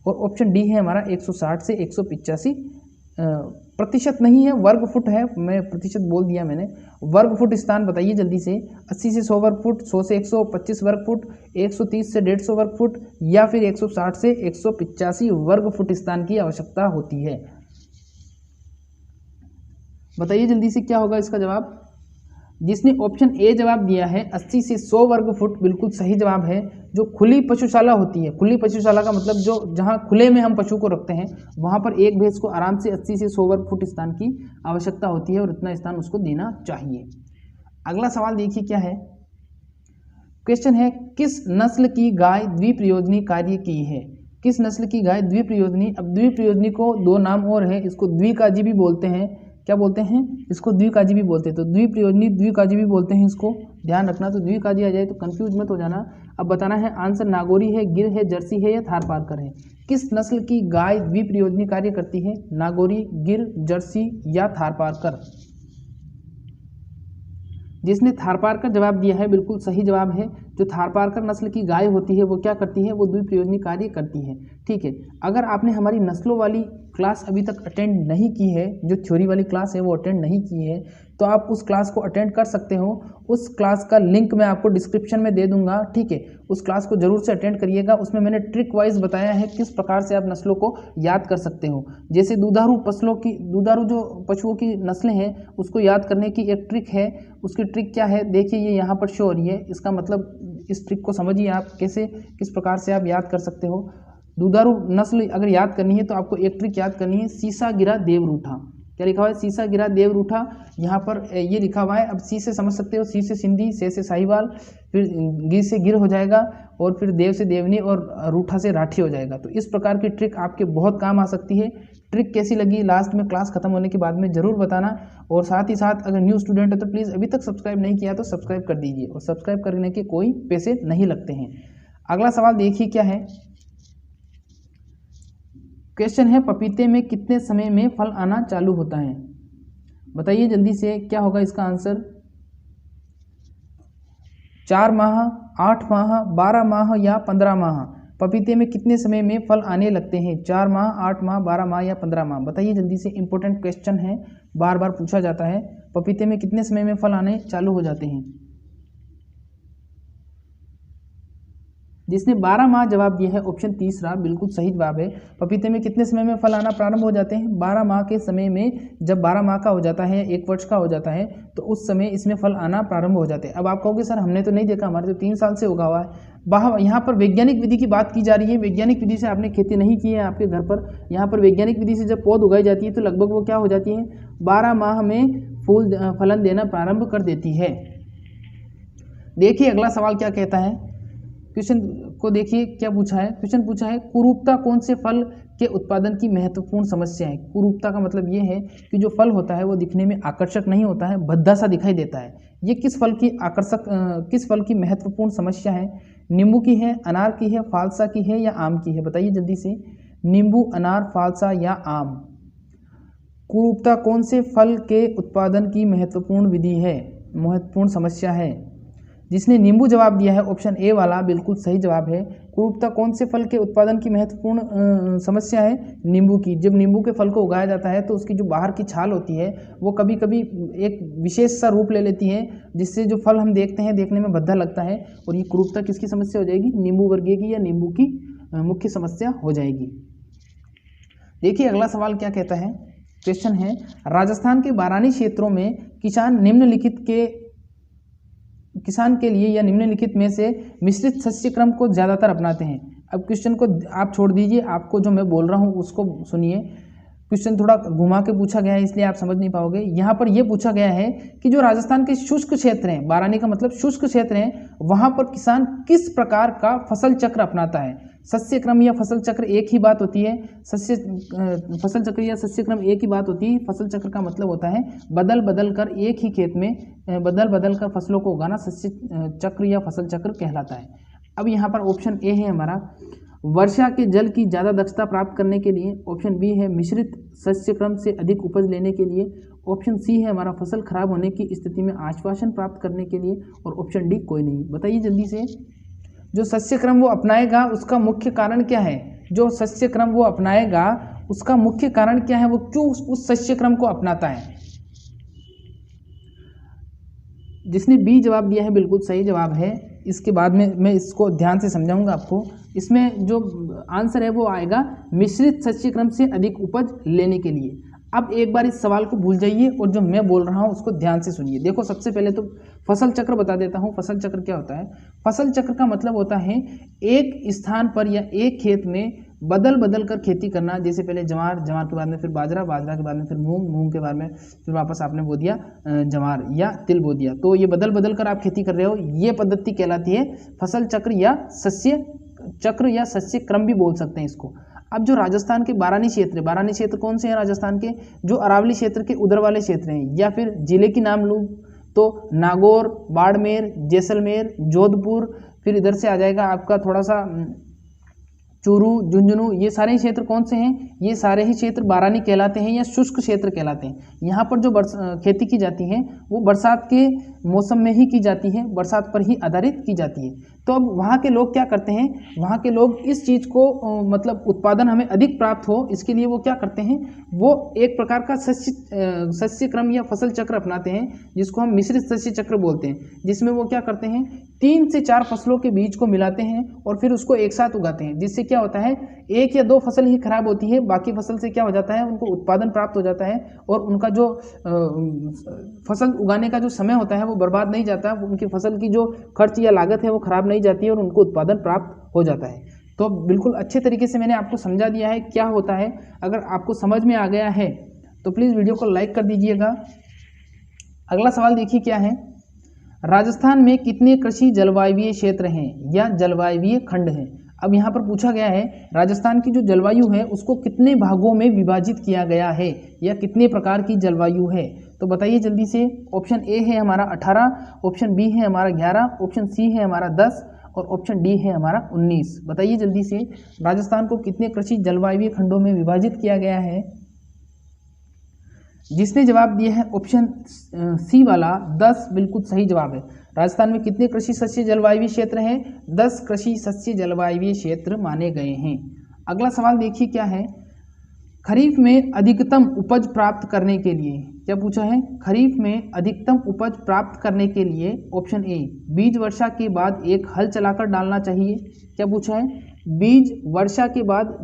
और ऑप्शन डी है हमारा 160 से 185%। नहीं है, वर्ग फुट है, मैं प्रतिशत बोल दिया मैंने। वर्ग फुट स्थान बताइए जल्दी से। 80 से 100 वर्ग फुट, 100 से 125 वर्ग फुट, 130 से 150 वर्ग फुट या फिर 160 से 185 वर्ग फुट स्थान की आवश्यकता होती है। बताइए जल्दी से क्या होगा इसका जवाब। जिसने ऑप्शन ए जवाब दिया है 80 से 100 वर्ग फुट, बिल्कुल सही जवाब है। जो खुली पशुशाला होती है, खुली पशुशाला का मतलब जो जहां खुले में हम पशु को रखते हैं वहां पर एक भैंस को आराम से 80 से 100 वर्ग फुट स्थान की आवश्यकता होती है और इतना स्थान उसको देना चाहिए। अगला सवाल देखिए क्या है, क्वेश्चन है किस नस्ल की गाय द्विप्रयोजनी कार्य की है? किस नस्ल की गाय द्विप्रयोजनी? अब द्विप्रयोजनी को दो नाम और है, इसको द्विकाजी भी बोलते हैं। क्या बोलते हैं? इसको द्विकाजी भी बोलते हैं। तो द्विप्रयोजनी द्विकाजी भी बोलते हैं इसको, ध्यान रखना। तो द्विकाजी आ जाए तो कंफ्यूज मत हो जाना। अब बताना है आंसर नागौरी है, गिर है, जर्सी है या थारपारकर है। किस नस्ल की गाय द्विप्रयोजनी कार्य करती है? नागौरी, गिर, जर्सी या थारपारकर। जिसने थारपारकर जवाब दिया है बिल्कुल सही जवाब है। जो थारपारकर नस्ल की गाय होती है वो क्या करती है? वो द्विप्रयोजनी कार्य करती है। ठीक है, अगर आपने हमारी नस्लों वाली क्लास अभी तक अटेंड नहीं की है, जो थ्योरी वाली क्लास है वो अटेंड नहीं की है, तो आप उस क्लास को अटेंड कर सकते हो। उस क्लास का लिंक मैं आपको डिस्क्रिप्शन में दे दूंगा। ठीक है, उस क्लास को जरूर से अटेंड करिएगा। उसमें मैंने ट्रिक वाइज बताया है किस प्रकार से आप नस्लों को याद कर सकते हो। जैसे दुधारू जो पशुओं की नस्लें हैं उसको याद करने की एक ट्रिक है। उसकी ट्रिक क्या है? देखिए ये यहाँ पर शो हो रही है। इसका मतलब इस ट्रिक को समझिए आप कैसे, किस प्रकार से आप याद कर सकते हो। दुधारू नस्ल अगर याद करनी है तो आपको एक ट्रिक याद करनी है, सीसा गिरा देव रूठा। क्या लिखा हुआ है? सीसा गिरा देव रूठा। यहाँ पर ये लिखा हुआ है। अब सी से समझ सकते हो, सी से सिंधी, से साहिवाल, फिर गिर से गिर हो जाएगा, और फिर देव से देवनी, और रूठा से राठी हो जाएगा। तो इस प्रकार की ट्रिक आपके बहुत काम आ सकती है। ट्रिक कैसी लगी लास्ट में क्लास खत्म होने के बाद में ज़रूर बताना। और साथ ही साथ अगर न्यू स्टूडेंट है तो प्लीज़ अभी तक सब्सक्राइब नहीं किया तो सब्सक्राइब कर दीजिए, और सब्सक्राइब करने के कोई पैसे नहीं लगते हैं। अगला सवाल देखिए क्या है। क्वेश्चन है पपीते में कितने समय में फल आना चालू होता है? बताइए जल्दी से क्या होगा इसका आंसर। 4 माह, 8 माह, 12 माह या 15 माह। पपीते में कितने समय में फल आने लगते हैं? 4 माह, 8 माह, 12 माह या 15 माह। बताइए जल्दी से, इंपॉर्टेंट क्वेश्चन है, बार बार पूछा जाता है। पपीते में कितने समय में फल आने चालू हो जाते हैं? जिसने 12 माह जवाब दिया है ऑप्शन तीसरा बिल्कुल सही जवाब है। पपीते में कितने समय में फल आना प्रारंभ हो जाते हैं? 12 माह के समय में। जब 12 माह का हो जाता है, 1 वर्ष का हो जाता है, तो उस समय इसमें फल आना प्रारंभ हो जाते हैं। अब आप कहोगे सर हमने तो नहीं देखा, हमारे तो 3 साल से उगा हुआ है। यहाँ पर वैज्ञानिक विधि की बात की जा रही है। वैज्ञानिक विधि से आपने खेती नहीं की है आपके घर पर। यहाँ पर वैज्ञानिक विधि से जब पौध उगाई जाती है तो लगभग वो क्या हो जाती है? 12 माह में फलन देना प्रारंभ कर देती है। देखिए अगला सवाल क्या कहता है। क्वेश्चन को देखिए क्या पूछा है। क्वेश्चन पूछा है कुरूपता कौन से फल के उत्पादन की महत्वपूर्ण समस्या है? कुरूपता का मतलब ये है कि जो फल होता है वो दिखने में आकर्षक नहीं होता है, भद्दा सा दिखाई देता है। ये किस फल की महत्वपूर्ण समस्या है? नींबू की है, अनार की है, फालसा की है या आम की है? बताइए जल्दी से। नींबू, अनार, फालसा या आम। कुरूपता कौन से फल के उत्पादन की महत्वपूर्ण समस्या है? जिसने नींबू जवाब दिया है ऑप्शन ए वाला बिल्कुल सही जवाब है। कुरूपता कौन से फल के उत्पादन की महत्वपूर्ण समस्या है? नींबू की। जब नींबू के फल को उगाया जाता है तो उसकी जो बाहर की छाल होती है वो कभी कभी एक विशेष सा रूप ले लेती है, जिससे जो फल हम देखते हैं देखने में भद्दा लगता है, और ये कुरूपता किसकी समस्या हो जाएगी? नींबू वर्गीय की या नींबू की मुख्य समस्या हो जाएगी। देखिए अगला सवाल क्या कहता है। क्वेश्चन है राजस्थान के बारानी क्षेत्रों में किसान के लिए या निम्नलिखित में से मिश्रित शस्य क्रम को ज़्यादातर अपनाते हैं। अब क्वेश्चन को आप छोड़ दीजिए, आपको जो मैं बोल रहा हूँ उसको सुनिए। क्वेश्चन थोड़ा घुमा के पूछा गया है इसलिए आप समझ नहीं पाओगे। यहाँ पर यह पूछा गया है कि जो राजस्थान के शुष्क क्षेत्र हैं, बारानी का मतलब शुष्क क्षेत्र हैं, वहाँ पर किसान किस प्रकार का फसल चक्र अपनाता है? सस्य क्रम या फसल चक्र एक ही बात होती है। फसल चक्र या सस्य क्रम एक ही बात होती है। फसल चक्र का मतलब होता है बदल बदल कर एक ही खेत में बदल बदल कर फसलों को उगाना सस्य चक्र या फसल चक्र कहलाता है। अब यहाँ पर ऑप्शन ए है हमारा वर्षा के जल की ज़्यादा दक्षता प्राप्त करने के लिए। ऑप्शन बी है मिश्रित शस्य क्रम से अधिक उपज लेने के लिए। ऑप्शन सी है हमारा फसल खराब होने की स्थिति में आश्वासन प्राप्त करने के लिए। और ऑप्शन डी कोई नहीं। बताइए जल्दी से। जो शस्य क्रम वो अपनाएगा उसका मुख्य कारण क्या है? जो शस्य क्रम वो अपनाएगा उसका मुख्य कारण क्या है? वो क्यों उस शस्य क्रम को अपनाता है? जिसने बी जवाब दिया है बिल्कुल सही जवाब है। इसके बाद में मैं इसको ध्यान से समझाऊंगा आपको। इसमें जो आंसर है वो आएगा मिश्रित शस्य क्रम से अधिक उपज लेने के लिए। अब एक बार इस सवाल को भूल जाइए और जो मैं बोल रहा हूँ उसको ध्यान से सुनिए। देखो सबसे पहले तो फसल चक्र बता देता हूँ। फसल चक्र क्या होता है? फसल चक्र का मतलब होता है एक स्थान पर या एक खेत में बदल बदल कर खेती करना, जैसे पहले जवार, जवार के बाद में फिर बाजरा, बाजरा के बाद में फिर मूंग, मूंग के बाद में फिर वापस आपने बो दिया जवार या तिल बो दिया, तो ये बदल बदल कर आप खेती कर रहे हो, ये पद्धति कहलाती है फसल चक्र या सस्य चक्र या सस्य क्रम भी बोल सकते हैं इसको। अब जो राजस्थान के बारानी क्षेत्र, बारानी क्षेत्र कौन से हैं राजस्थान के, जो अरावली क्षेत्र के उधर वाले क्षेत्र हैं, या फिर जिले की नाम लूँ तो नागौर, बाड़मेर, जैसलमेर, जोधपुर, फिर इधर से आ जाएगा आपका थोड़ा सा चूरू, झुंझुनू, ये सारे ही क्षेत्र कौन से हैं, ये सारे ही क्षेत्र बारानी कहलाते हैं या शुष्क क्षेत्र कहलाते हैं। यहाँ पर जो खेती की जाती है वो बरसात के मौसम में ही की जाती है, बरसात पर ही आधारित की जाती है। तो अब वहाँ के लोग क्या करते हैं, वहाँ के लोग इस चीज़ को मतलब उत्पादन हमें अधिक प्राप्त हो, इसके लिए वो क्या करते हैं, वो एक प्रकार का सस्य क्रम या फसल चक्र अपनाते हैं, जिसको हम मिश्रित सस्य चक्र बोलते हैं, जिसमें वो क्या करते हैं 3 से 4 फसलों के बीज को मिलाते हैं और फिर उसको एक साथ उगाते हैं, जिससे क्या होता है 1 या 2 फसल ही खराब होती है, बाकी फसल से क्या हो जाता है, उनको उत्पादन प्राप्त हो जाता है और उनका जो फसल उगाने का जो समय होता है वो बर्बाद नहीं जाता, उनकी फसल की जो खर्च या लागत है वो खराब नहीं जाती है और उनको उत्पादन प्राप्त हो जाता है। तो बिल्कुल अच्छे तरीके से मैंने आपको समझा दिया है क्या होता है। अगर आपको समझ में आ गया है तो प्लीज़ वीडियो को लाइक कर दीजिएगा। अगला सवाल देखिए क्या है, राजस्थान में कितने कृषि जलवायवीय क्षेत्र हैं या जलवायवीय खंड हैं। अब यहाँ पर पूछा गया है राजस्थान की जो जलवायु है उसको कितने भागों में विभाजित किया गया है या कितने प्रकार की जलवायु है, तो बताइए जल्दी से। ऑप्शन ए है हमारा 18, ऑप्शन बी है हमारा 11, ऑप्शन सी है हमारा 10 और ऑप्शन डी है हमारा 19। बताइए जल्दी से राजस्थान को कितने कृषि जलवायवीय खंडों में विभाजित किया गया है। जिसने जवाब दिया है ऑप्शन सी वाला 10 बिल्कुल सही जवाब है। राजस्थान में कितने कृषि सस्य जलवायवीय क्षेत्र हैं, 10 कृषि सस्य जलवायवीय क्षेत्र माने गए हैं। अगला सवाल देखिए क्या है, खरीफ में अधिकतम उपज प्राप्त करने के लिए क्या पूछा है, खरीफ में अधिकतम उपज प्राप्त करने के लिए ऑप्शन ए बीज वर्षा के बाद एक हल चलाकर डालना चाहिए। क्या पूछा है, बीज वर्षा के बाद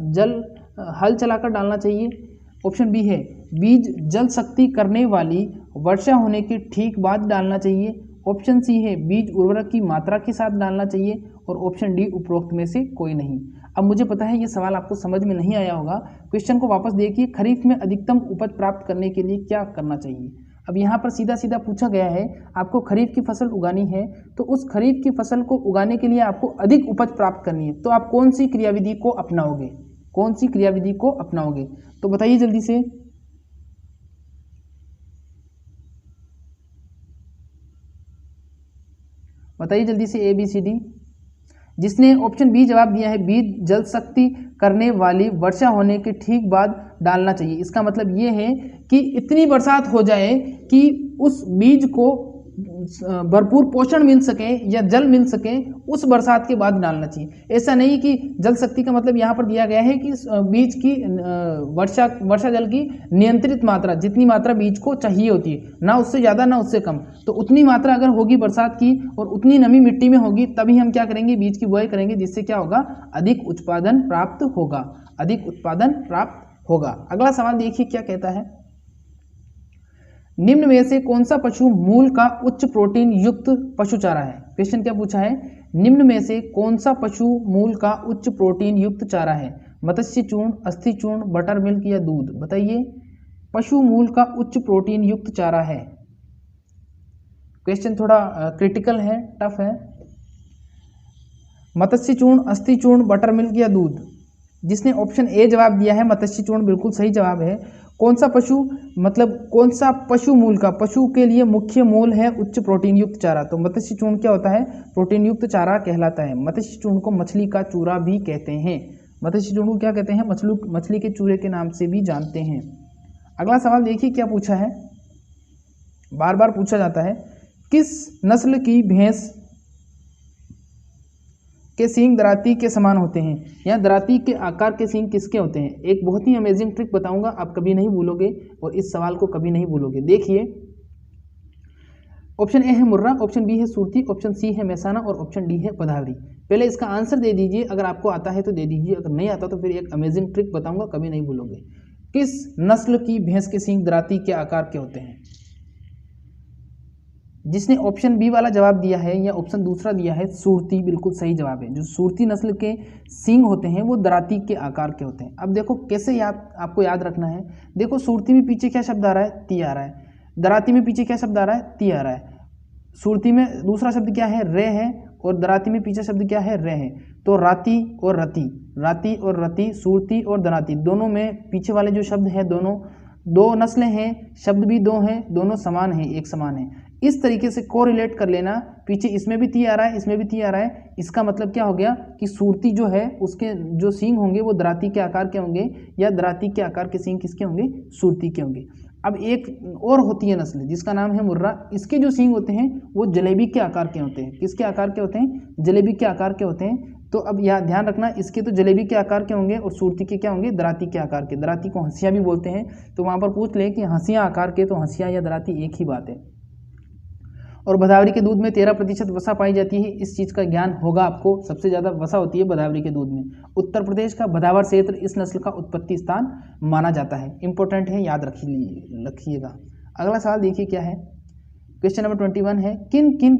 हल चलाकर डालना चाहिए। ऑप्शन बी है बीज जल शक्ति करने वाली वर्षा होने के ठीक बाद डालना चाहिए। ऑप्शन सी है बीज उर्वरक की मात्रा के साथ डालना चाहिए और ऑप्शन डी उपरोक्त में से कोई नहीं। अब मुझे पता है ये सवाल आपको समझ में नहीं आया होगा, क्वेश्चन को वापस देखिए, खरीफ में अधिकतम उपज प्राप्त करने के लिए क्या करना चाहिए। अब यहाँ पर सीधा सीधा पूछा गया है आपको खरीफ की फसल उगानी है, तो उस खरीफ की फसल को उगाने के लिए आपको अधिक उपज प्राप्त करनी है, तो आप कौन सी क्रियाविधि को अपनाओगे, कौन सी क्रियाविधि को अपनाओगे, तो बताइए जल्दी से। बताइए जल्दी से ABCD। जिसने ऑप्शन बी जवाब दिया है बीज जल शक्ति करने वाली वर्षा होने के ठीक बाद डालना चाहिए, इसका मतलब ये है कि इतनी बरसात हो जाए कि उस बीज को भरपूर पोषण मिल सके या जल मिल सके, उस बरसात के बाद डालना चाहिए। ऐसा नहीं कि जल शक्ति का मतलब यहाँ पर दिया गया है कि बीज की वर्षा जल की नियंत्रित मात्रा, जितनी मात्रा बीज को चाहिए होती है, ना उससे ज़्यादा ना उससे कम, तो उतनी मात्रा अगर होगी बरसात की और उतनी नमी मिट्टी में होगी तभी हम क्या करेंगे, बीज की बुआई करेंगे, जिससे क्या होगा, अधिक उत्पादन प्राप्त होगा, अधिक उत्पादन प्राप्त होगा। अगला सवाल देखिए क्या कहता है, निम्न में से कौन सा पशु मूल का उच्च प्रोटीन युक्त पशु चारा है। क्वेश्चन क्या पूछा है, निम्न में से कौन सा पशु मूल का उच्च प्रोटीन युक्त चारा है, मत्स्य चूर्ण, अस्थि चूर्ण, बटर मिल्क या दूध। बताइए पशु मूल का उच्च प्रोटीन युक्त चारा है। क्वेश्चन थोड़ा क्रिटिकल है, टफ है। मत्स्य चूर्ण, अस्थि चूर्ण, बटर मिल्क या दूध। जिसने ऑप्शन ए जवाब दिया है मत्स्य चूर्ण बिल्कुल सही जवाब है। कौन सा पशु, मतलब कौन सा पशु मूल का, पशु के लिए मुख्य मूल है उच्च प्रोटीन युक्त चारा, तो मत्स्य चूर्ण क्या होता है, प्रोटीन युक्त चारा कहलाता है। मत्स्य चूर्ण को मछली का चूरा भी कहते हैं, मत्स्य चूर्ण को क्या कहते हैं, मछली के चूरे के नाम से भी जानते हैं। अगला सवाल देखिए क्या पूछा है, बार बार पूछा जाता है, किस नस्ल की भैंस के सींग दराती के समान होते हैं, या दराती के आकार के सींग किसके होते हैं। एक बहुत ही अमेजिंग ट्रिक बताऊंगा, आप कभी नहीं भूलोगे और इस सवाल को कभी नहीं भूलोगे। देखिए ऑप्शन ए है मुर्रा, ऑप्शन बी है सुरती, ऑप्शन सी है मैसाना और ऑप्शन डी है पधावरी। पहले इसका आंसर दे दीजिए, अगर आपको आता है तो दे दीजिए, अगर नहीं आता तो फिर एक अमेजिंग ट्रिक बताऊंगा, कभी नहीं भूलोगे। किस नस्ल की भैंस के सींग दराती के आकार के होते हैं। जिसने ऑप्शन बी वाला जवाब दिया है या ऑप्शन दूसरा दिया है सुरती, बिल्कुल सही जवाब है। जो सुरती नस्ल के सींग होते हैं वो दराती के आकार के होते हैं। अब देखो कैसे आपको याद रखना है। देखो सुरती में पीछे क्या शब्द आ रहा है, ती आ रहा है। दराती में पीछे क्या शब्द आ रहा है, ती आ रहा है। सुरती में दूसरा शब्द क्या है, रे है, और दराती में पीछे शब्द क्या है, रे है। तो राती और रति, राती और रति, सुरती और दराती, दोनों में पीछे वाले जो शब्द है दोनों दो नस्लें हैं, शब्द भी दो हैं, दोनों समान हैं, एक समान है। इस तरीके से कोरिलेट कर लेना, पीछे इसमें भी ती आ रहा है, इसमें भी ती आ रहा है, इसका मतलब क्या हो गया कि सुरती जो है उसके जो सींग होंगे वो दराती के आकार के होंगे, या दराती के आकार के सींग किसके होंगे, सुरती के होंगे। अब एक और होती है नस्ल जिसका नाम है मुर्रा, इसके जो सींग होते हैं वो जलेबी के आकार के होते हैं। किसके आकार के होते हैं, जलेबी के आकार के होते हैं। तो अब यह ध्यान रखना, इसके तो जलेबी के आकार के होंगे और सुरती के क्या होंगे, दराती के आकार के। दराती को हंसिया भी बोलते हैं, तो वहाँ पर पूछ ले कि हंसिया आकार के, तो हंसिया या दराती एक ही बात है। और भदावरी के दूध में 13% वसा पाई जाती है, इस चीज़ का ज्ञान होगा आपको। सबसे ज़्यादा वसा होती है भदावरी के दूध में। उत्तर प्रदेश का भदावर क्षेत्र इस नस्ल का उत्पत्ति स्थान माना जाता है। इंपॉर्टेंट है, याद रखिएगा। अगला सवाल देखिए क्या है, क्वेश्चन नंबर 21 है, किन किन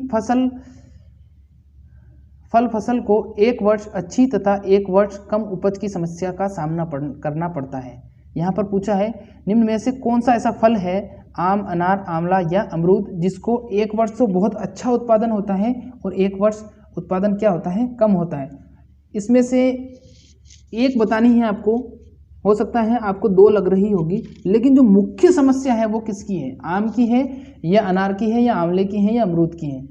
फल फसल को एक वर्ष अच्छी तथा एक वर्ष कम उपज की समस्या का सामना करना पड़ता है। यहाँ पर पूछा है निम्न में से कौन सा ऐसा फल है, आम, अनार, आंवला या अमरूद, जिसको एक वर्ष तो बहुत अच्छा उत्पादन होता है और एक वर्ष उत्पादन क्या होता है, कम होता है। इसमें से एक बतानी है आपको, हो सकता है आपको दो लग रही होगी, लेकिन जो मुख्य समस्या है वो किसकी है, आम की है या अनार की है या आंवले की है या अमरूद की है।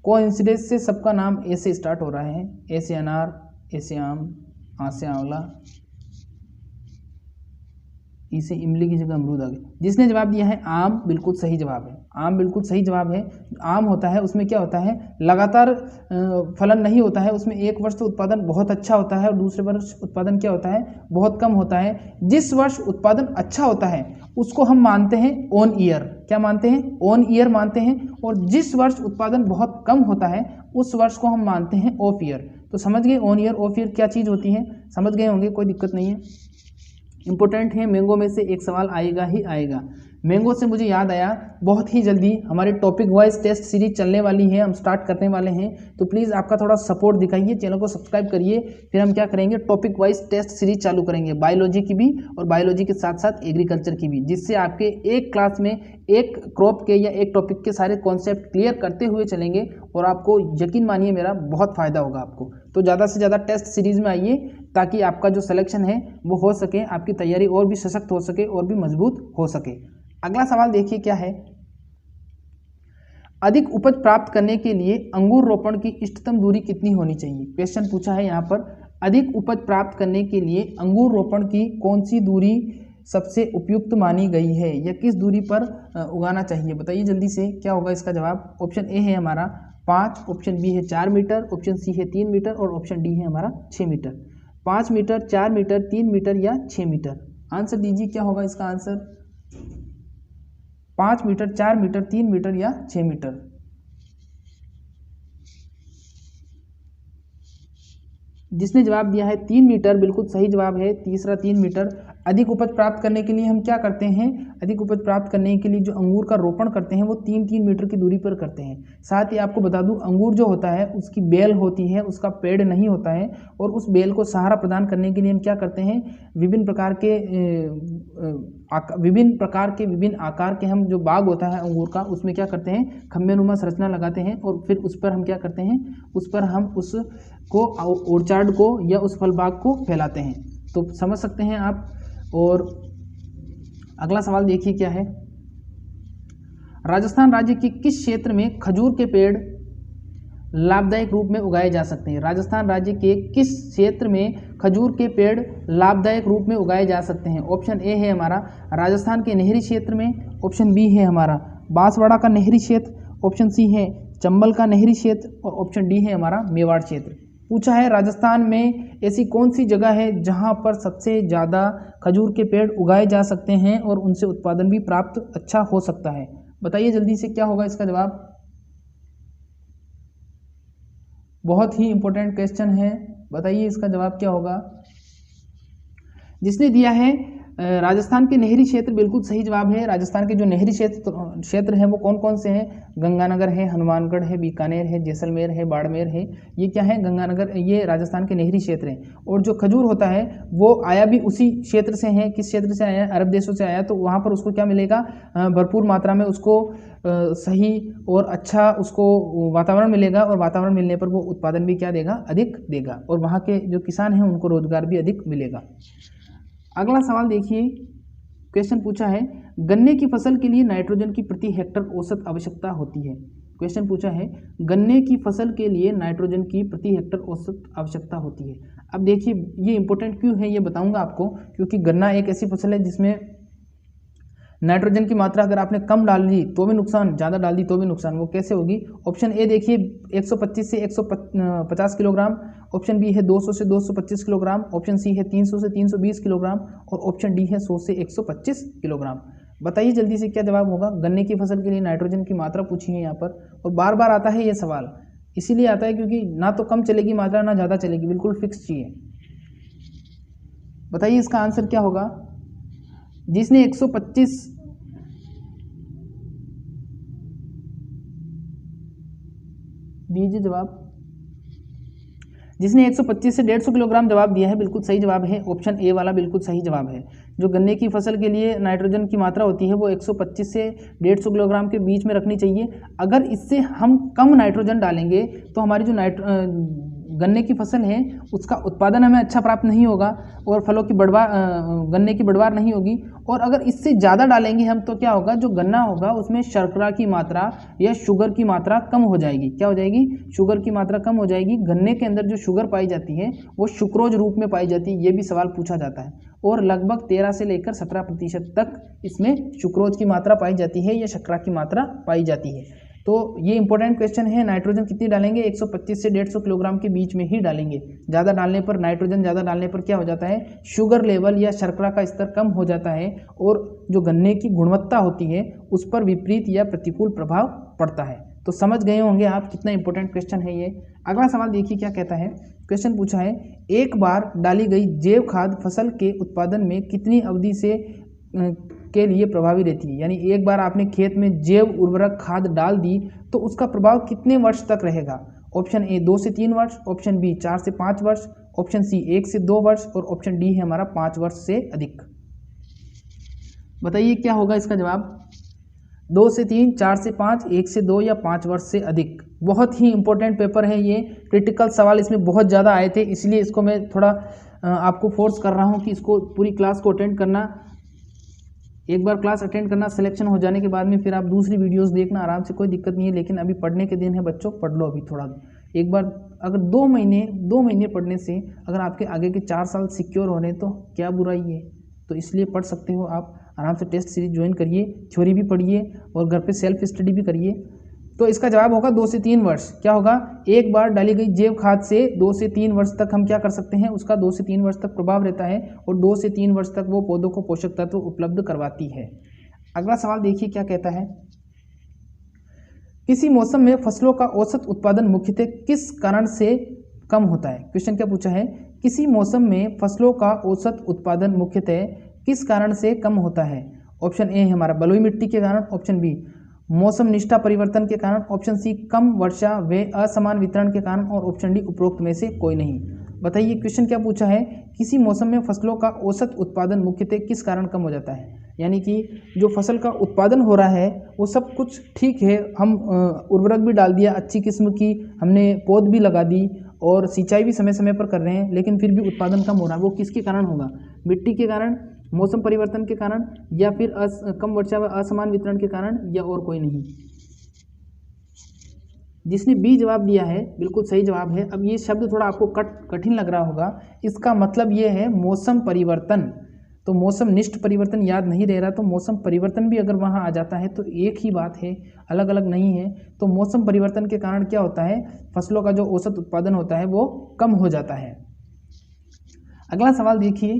कोइंसिडेंस से सबका नाम ए से स्टार्ट हो रहा है, ए से अनार, ए से आम, आ से आंवला, ई से इमली की जगह अमरूद आ गया। जिसने जवाब दिया है आम, बिल्कुल सही जवाब है। आम बिल्कुल सही जवाब है। आम होता है उसमें क्या होता है, लगातार फलन नहीं होता है, उसमें एक वर्ष तो उत्पादन बहुत अच्छा होता है और दूसरे वर्ष उत्पादन क्या होता है, बहुत कम होता है। जिस वर्ष उत्पादन अच्छा होता है उसको हम मानते हैं ऑन ईयर, क्या मानते हैं, ऑन ईयर मानते हैं। और जिस वर्ष उत्पादन बहुत कम होता है उस वर्ष को हम मानते हैं ऑफ ईयर। तो समझ गए ऑन ईयर ऑफ ईयर क्या चीज़ होती है, समझ गए होंगे, कोई दिक्कत नहीं है। इंपॉर्टेंट है, मैंगो में से एक सवाल आएगा ही आएगा। मैंगो से मुझे याद आया, बहुत ही जल्दी हमारे टॉपिक वाइज टेस्ट सीरीज चलने वाली है, हम स्टार्ट करने वाले हैं, तो प्लीज़ आपका थोड़ा सपोर्ट दिखाइए, चैनल को सब्सक्राइब करिए। फिर हम क्या करेंगे, टॉपिक वाइज टेस्ट सीरीज चालू करेंगे, बायोलॉजी की भी और बायोलॉजी के साथ साथ एग्रीकल्चर की भी, जिससे आपके एक क्लास में एक क्रॉप के या एक टॉपिक के सारे कॉन्सेप्ट क्लियर करते हुए चलेंगे और आपको यकीन मानिए मेरा बहुत फ़ायदा होगा आपको। तो ज़्यादा से ज़्यादा टेस्ट सीरीज़ में आइए ताकि आपका जो सिलेक्शन है वो हो सके, आपकी तैयारी और भी सशक्त हो सके और भी मजबूत हो सके। अगला सवाल देखिए क्या है, अधिक उपज प्राप्त करने के लिए अंगूर रोपण की इष्टतम दूरी कितनी होनी चाहिए। क्वेश्चन पूछा है यहाँ पर, अधिक उपज प्राप्त करने के लिए अंगूर रोपण की कौन सी दूरी सबसे उपयुक्त मानी गई है या किस दूरी पर उगाना चाहिए। बताइए जल्दी से क्या होगा इसका जवाब। ऑप्शन ए है हमारा 5, ऑप्शन बी है 4 मीटर, ऑप्शन सी है 3 मीटर और ऑप्शन डी है हमारा 6 मीटर। 5 मीटर, 4 मीटर, 3 मीटर या 6 मीटर, आंसर दीजिए क्या होगा इसका आंसर। 5 मीटर, 4 मीटर, 3 मीटर या 6 मीटर। जिसने जवाब दिया है 3 मीटर, बिल्कुल सही जवाब है, तीसरा 3 मीटर। अधिक उपज प्राप्त करने के लिए हम क्या करते हैं, अधिक उपज प्राप्त करने के लिए जो अंगूर का रोपण करते हैं वो 3-3 मीटर की दूरी पर करते हैं। साथ ही आपको बता दूं, अंगूर जो होता है उसकी बेल होती है, उसका पेड़ नहीं होता है, और उस बेल को सहारा प्रदान करने के लिए हम क्या करते हैं, विभिन्न विभिन्न आकार के हम जो बाग होता है अंगूर का, उसमें क्या करते हैं, खम्भे नुमा संरचना लगाते हैं और फिर उस पर हम क्या करते हैं, उस पर हम उसको ऑर्चार्ड को या उस फल बाग को फैलाते हैं। तो समझ सकते हैं आप। और अगला सवाल देखिए क्या है, राजस्थान राज्य के किस क्षेत्र में खजूर के पेड़ लाभदायक रूप में उगाए जा सकते हैं। राजस्थान राज्य के किस क्षेत्र में खजूर के पेड़ लाभदायक रूप में उगाए जा सकते हैं। ऑप्शन ए है हमारा राजस्थान के नहरी क्षेत्र में, ऑप्शन बी है हमारा बांसवाड़ा का नहरी क्षेत्र, ऑप्शन सी है चंबल का नहरी क्षेत्र और ऑप्शन डी है हमारा मेवाड़ क्षेत्र। पूछा है राजस्थान में ऐसी कौन सी जगह है जहां पर सबसे ज़्यादा खजूर के पेड़ उगाए जा सकते हैं और उनसे उत्पादन भी प्राप्त अच्छा हो सकता है। बताइए जल्दी से क्या होगा इसका जवाब। बहुत ही इंपॉर्टेंट क्वेश्चन है, बताइए इसका जवाब क्या होगा। जिसने दिया है राजस्थान के नहरी क्षेत्र बिल्कुल सही जवाब है। राजस्थान के जो नहरी क्षेत्र हैं वो कौन कौन से हैं? गंगानगर है, हनुमानगढ़ है, बीकानेर है, जैसलमेर है, बाड़मेर है। ये क्या है? गंगानगर, ये राजस्थान के नहरी क्षेत्र हैं। और जो खजूर होता है वो आया भी उसी क्षेत्र से है। किस क्षेत्र से आया? अरब देशों से आया। तो वहाँ पर उसको क्या मिलेगा? भरपूर मात्रा में उसको सही और अच्छा उसको वातावरण मिलेगा, और वातावरण मिलने पर वो उत्पादन भी क्या देगा? अधिक देगा, और वहाँ के जो किसान हैं उनको रोजगार भी अधिक मिलेगा। अगला सवाल देखिए, क्वेश्चन पूछा है गन्ने की फसल के लिए नाइट्रोजन की प्रति हेक्टर औसत आवश्यकता होती है। क्वेश्चन पूछा है गन्ने की फसल के लिए नाइट्रोजन की प्रति हेक्टर औसत आवश्यकता होती है। अब देखिए ये इंपॉर्टेंट क्यों है ये बताऊंगा आपको, क्योंकि गन्ना एक ऐसी फसल है जिसमें नाइट्रोजन की मात्रा अगर आपने कम डाल दी तो भी नुकसान, ज़्यादा डाल दी तो भी नुकसान। वो कैसे होगी? ऑप्शन ए देखिए 125 से 150 किलोग्राम, ऑप्शन बी है 200 से 225 किलोग्राम, ऑप्शन सी है 300 से 320 किलोग्राम, और ऑप्शन डी है 100 से 125 किलोग्राम। बताइए जल्दी से क्या जवाब होगा? गन्ने की फसल के लिए नाइट्रोजन की मात्रा पूछी है यहाँ पर, और बार बार आता है ये सवाल। इसीलिए आता है क्योंकि ना तो कम चलेगी मात्रा ना ज़्यादा चलेगी, बिल्कुल फिक्स चाहिए। बताइए इसका आंसर क्या होगा? जिसने 125 दीजिए जवाब, जिसने 125 से 150 किलोग्राम जवाब दिया है बिल्कुल सही जवाब है, ऑप्शन ए वाला बिल्कुल सही जवाब है। जो गन्ने की फसल के लिए नाइट्रोजन की मात्रा होती है वो 125 से 150 किलोग्राम के बीच में रखनी चाहिए। अगर इससे हम कम नाइट्रोजन डालेंगे तो हमारी जो गन्ने की फसल है उसका उत्पादन हमें अच्छा प्राप्त नहीं होगा, और फलों की गन्ने की बढ़वार नहीं होगी। और अगर इससे ज़्यादा डालेंगे हम तो क्या होगा? जो गन्ना होगा उसमें शर्करा की मात्रा या शुगर की मात्रा कम हो जाएगी। क्या हो जाएगी? शुगर की मात्रा कम हो जाएगी। गन्ने के अंदर जो शुगर पाई जाती है वो सुक्रोज रूप में पाई जाती है, ये भी सवाल पूछा जाता है। और लगभग 13 से लेकर 17% तक इसमें सुक्रोज की मात्रा पाई जाती है या शर्करा की मात्रा पाई जाती है। तो ये इंपॉर्टेंट क्वेश्चन है। नाइट्रोजन कितनी डालेंगे? 125 से 150 किलोग्राम के बीच में ही डालेंगे। ज़्यादा डालने पर, नाइट्रोजन ज़्यादा डालने पर क्या हो जाता है? शुगर लेवल या शर्करा का स्तर कम हो जाता है, और जो गन्ने की गुणवत्ता होती है उस पर विपरीत या प्रतिकूल प्रभाव पड़ता है। तो समझ गए होंगे आप कितना इंपॉर्टेंट क्वेश्चन है ये। अगला सवाल देखिए क्या कहता है। क्वेश्चन पूछा है एक बार डाली गई जैव खाद फसल के उत्पादन में कितनी अवधि से के लिए प्रभावी रहती है? यानी एक बार आपने खेत में जैव उर्वरक खाद डाल दी तो उसका प्रभाव कितने वर्ष तक रहेगा? ऑप्शन ए 2 से 3 वर्ष, ऑप्शन बी 4 से 5 वर्ष, ऑप्शन सी 1 से 2 वर्ष, और ऑप्शन डी है हमारा 5 वर्ष से अधिक। बताइए क्या होगा इसका जवाब? 2 से 3, 4 से 5, 1 से 2 या 5 वर्ष से अधिक। बहुत ही इंपॉर्टेंट पेपर है ये, क्रिटिकल सवाल इसमें बहुत ज़्यादा आए थे, इसलिए इसको मैं थोड़ा आपको फोर्स कर रहा हूँ कि इसको पूरी क्लास को अटेंड करना। एक बार क्लास अटेंड करना, सिलेक्शन हो जाने के बाद में फिर आप दूसरी वीडियोस देखना आराम से, कोई दिक्कत नहीं है। लेकिन अभी पढ़ने के दिन है बच्चों, पढ़ लो अभी थोड़ा। एक बार अगर 2 महीने पढ़ने से अगर आपके आगे के 4 साल सिक्योर हो रहे तो क्या बुराई है? तो इसलिए पढ़ सकते हो आप आराम से। टेस्ट सीरीज ज्वाइन करिए, थ्योरी भी पढ़िए और घर पे सेल्फ स्टडी भी करिए। तो इसका जवाब होगा 2 से 3 वर्ष। क्या होगा? एक बार डाली गई जैव खाद से 2 से 3 वर्ष तक हम क्या कर सकते हैं? उसका 2 से 3 वर्ष तक प्रभाव रहता है, और 2 से 3 वर्ष तक वो पौधों को पोषक तत्व उपलब्ध करवाती है। अगला सवाल देखिए क्या कहता है। किसी मौसम में फसलों का औसत उत्पादन मुख्यतः किस कारण से कम होता है? क्वेश्चन क्या पूछा है? किसी मौसम में फसलों का औसत उत्पादन मुख्यतः किस कारण से कम होता है? ऑप्शन ए है हमारा बलुई मिट्टी के कारण, ऑप्शन बी मौसम निष्ठा परिवर्तन के कारण, ऑप्शन सी कम वर्षा व असमान वितरण के कारण, और ऑप्शन डी उपरोक्त में से कोई नहीं। बताइए क्वेश्चन क्या पूछा है? किसी मौसम में फसलों का औसत उत्पादन मुख्यतः किस कारण कम हो जाता है? यानी कि जो फसल का उत्पादन हो रहा है वो सब कुछ ठीक है, हम उर्वरक भी डाल दिया, अच्छी किस्म की हमने पौध भी लगा दी और सिंचाई भी समय समय पर कर रहे हैं, लेकिन फिर भी उत्पादन कम हो रहा है। वो किसके कारण होगा? मिट्टी के कारण, मौसम परिवर्तन के कारण, या फिर कम वर्षा व असमान वितरण के कारण, या और कोई नहीं। जिसने बी जवाब दिया है बिल्कुल सही जवाब है। अब ये शब्द थोड़ा आपको कठिन लग रहा होगा, इसका मतलब ये है मौसम परिवर्तन। तो मौसम निष्ठ परिवर्तन याद नहीं रह रहा, तो मौसम परिवर्तन भी अगर वहाँ आ जाता है तो एक ही बात है, अलग अलग नहीं है। तो मौसम परिवर्तन के कारण क्या होता है? फसलों का जो औसत उत्पादन होता है वो कम हो जाता है। अगला सवाल देखिए,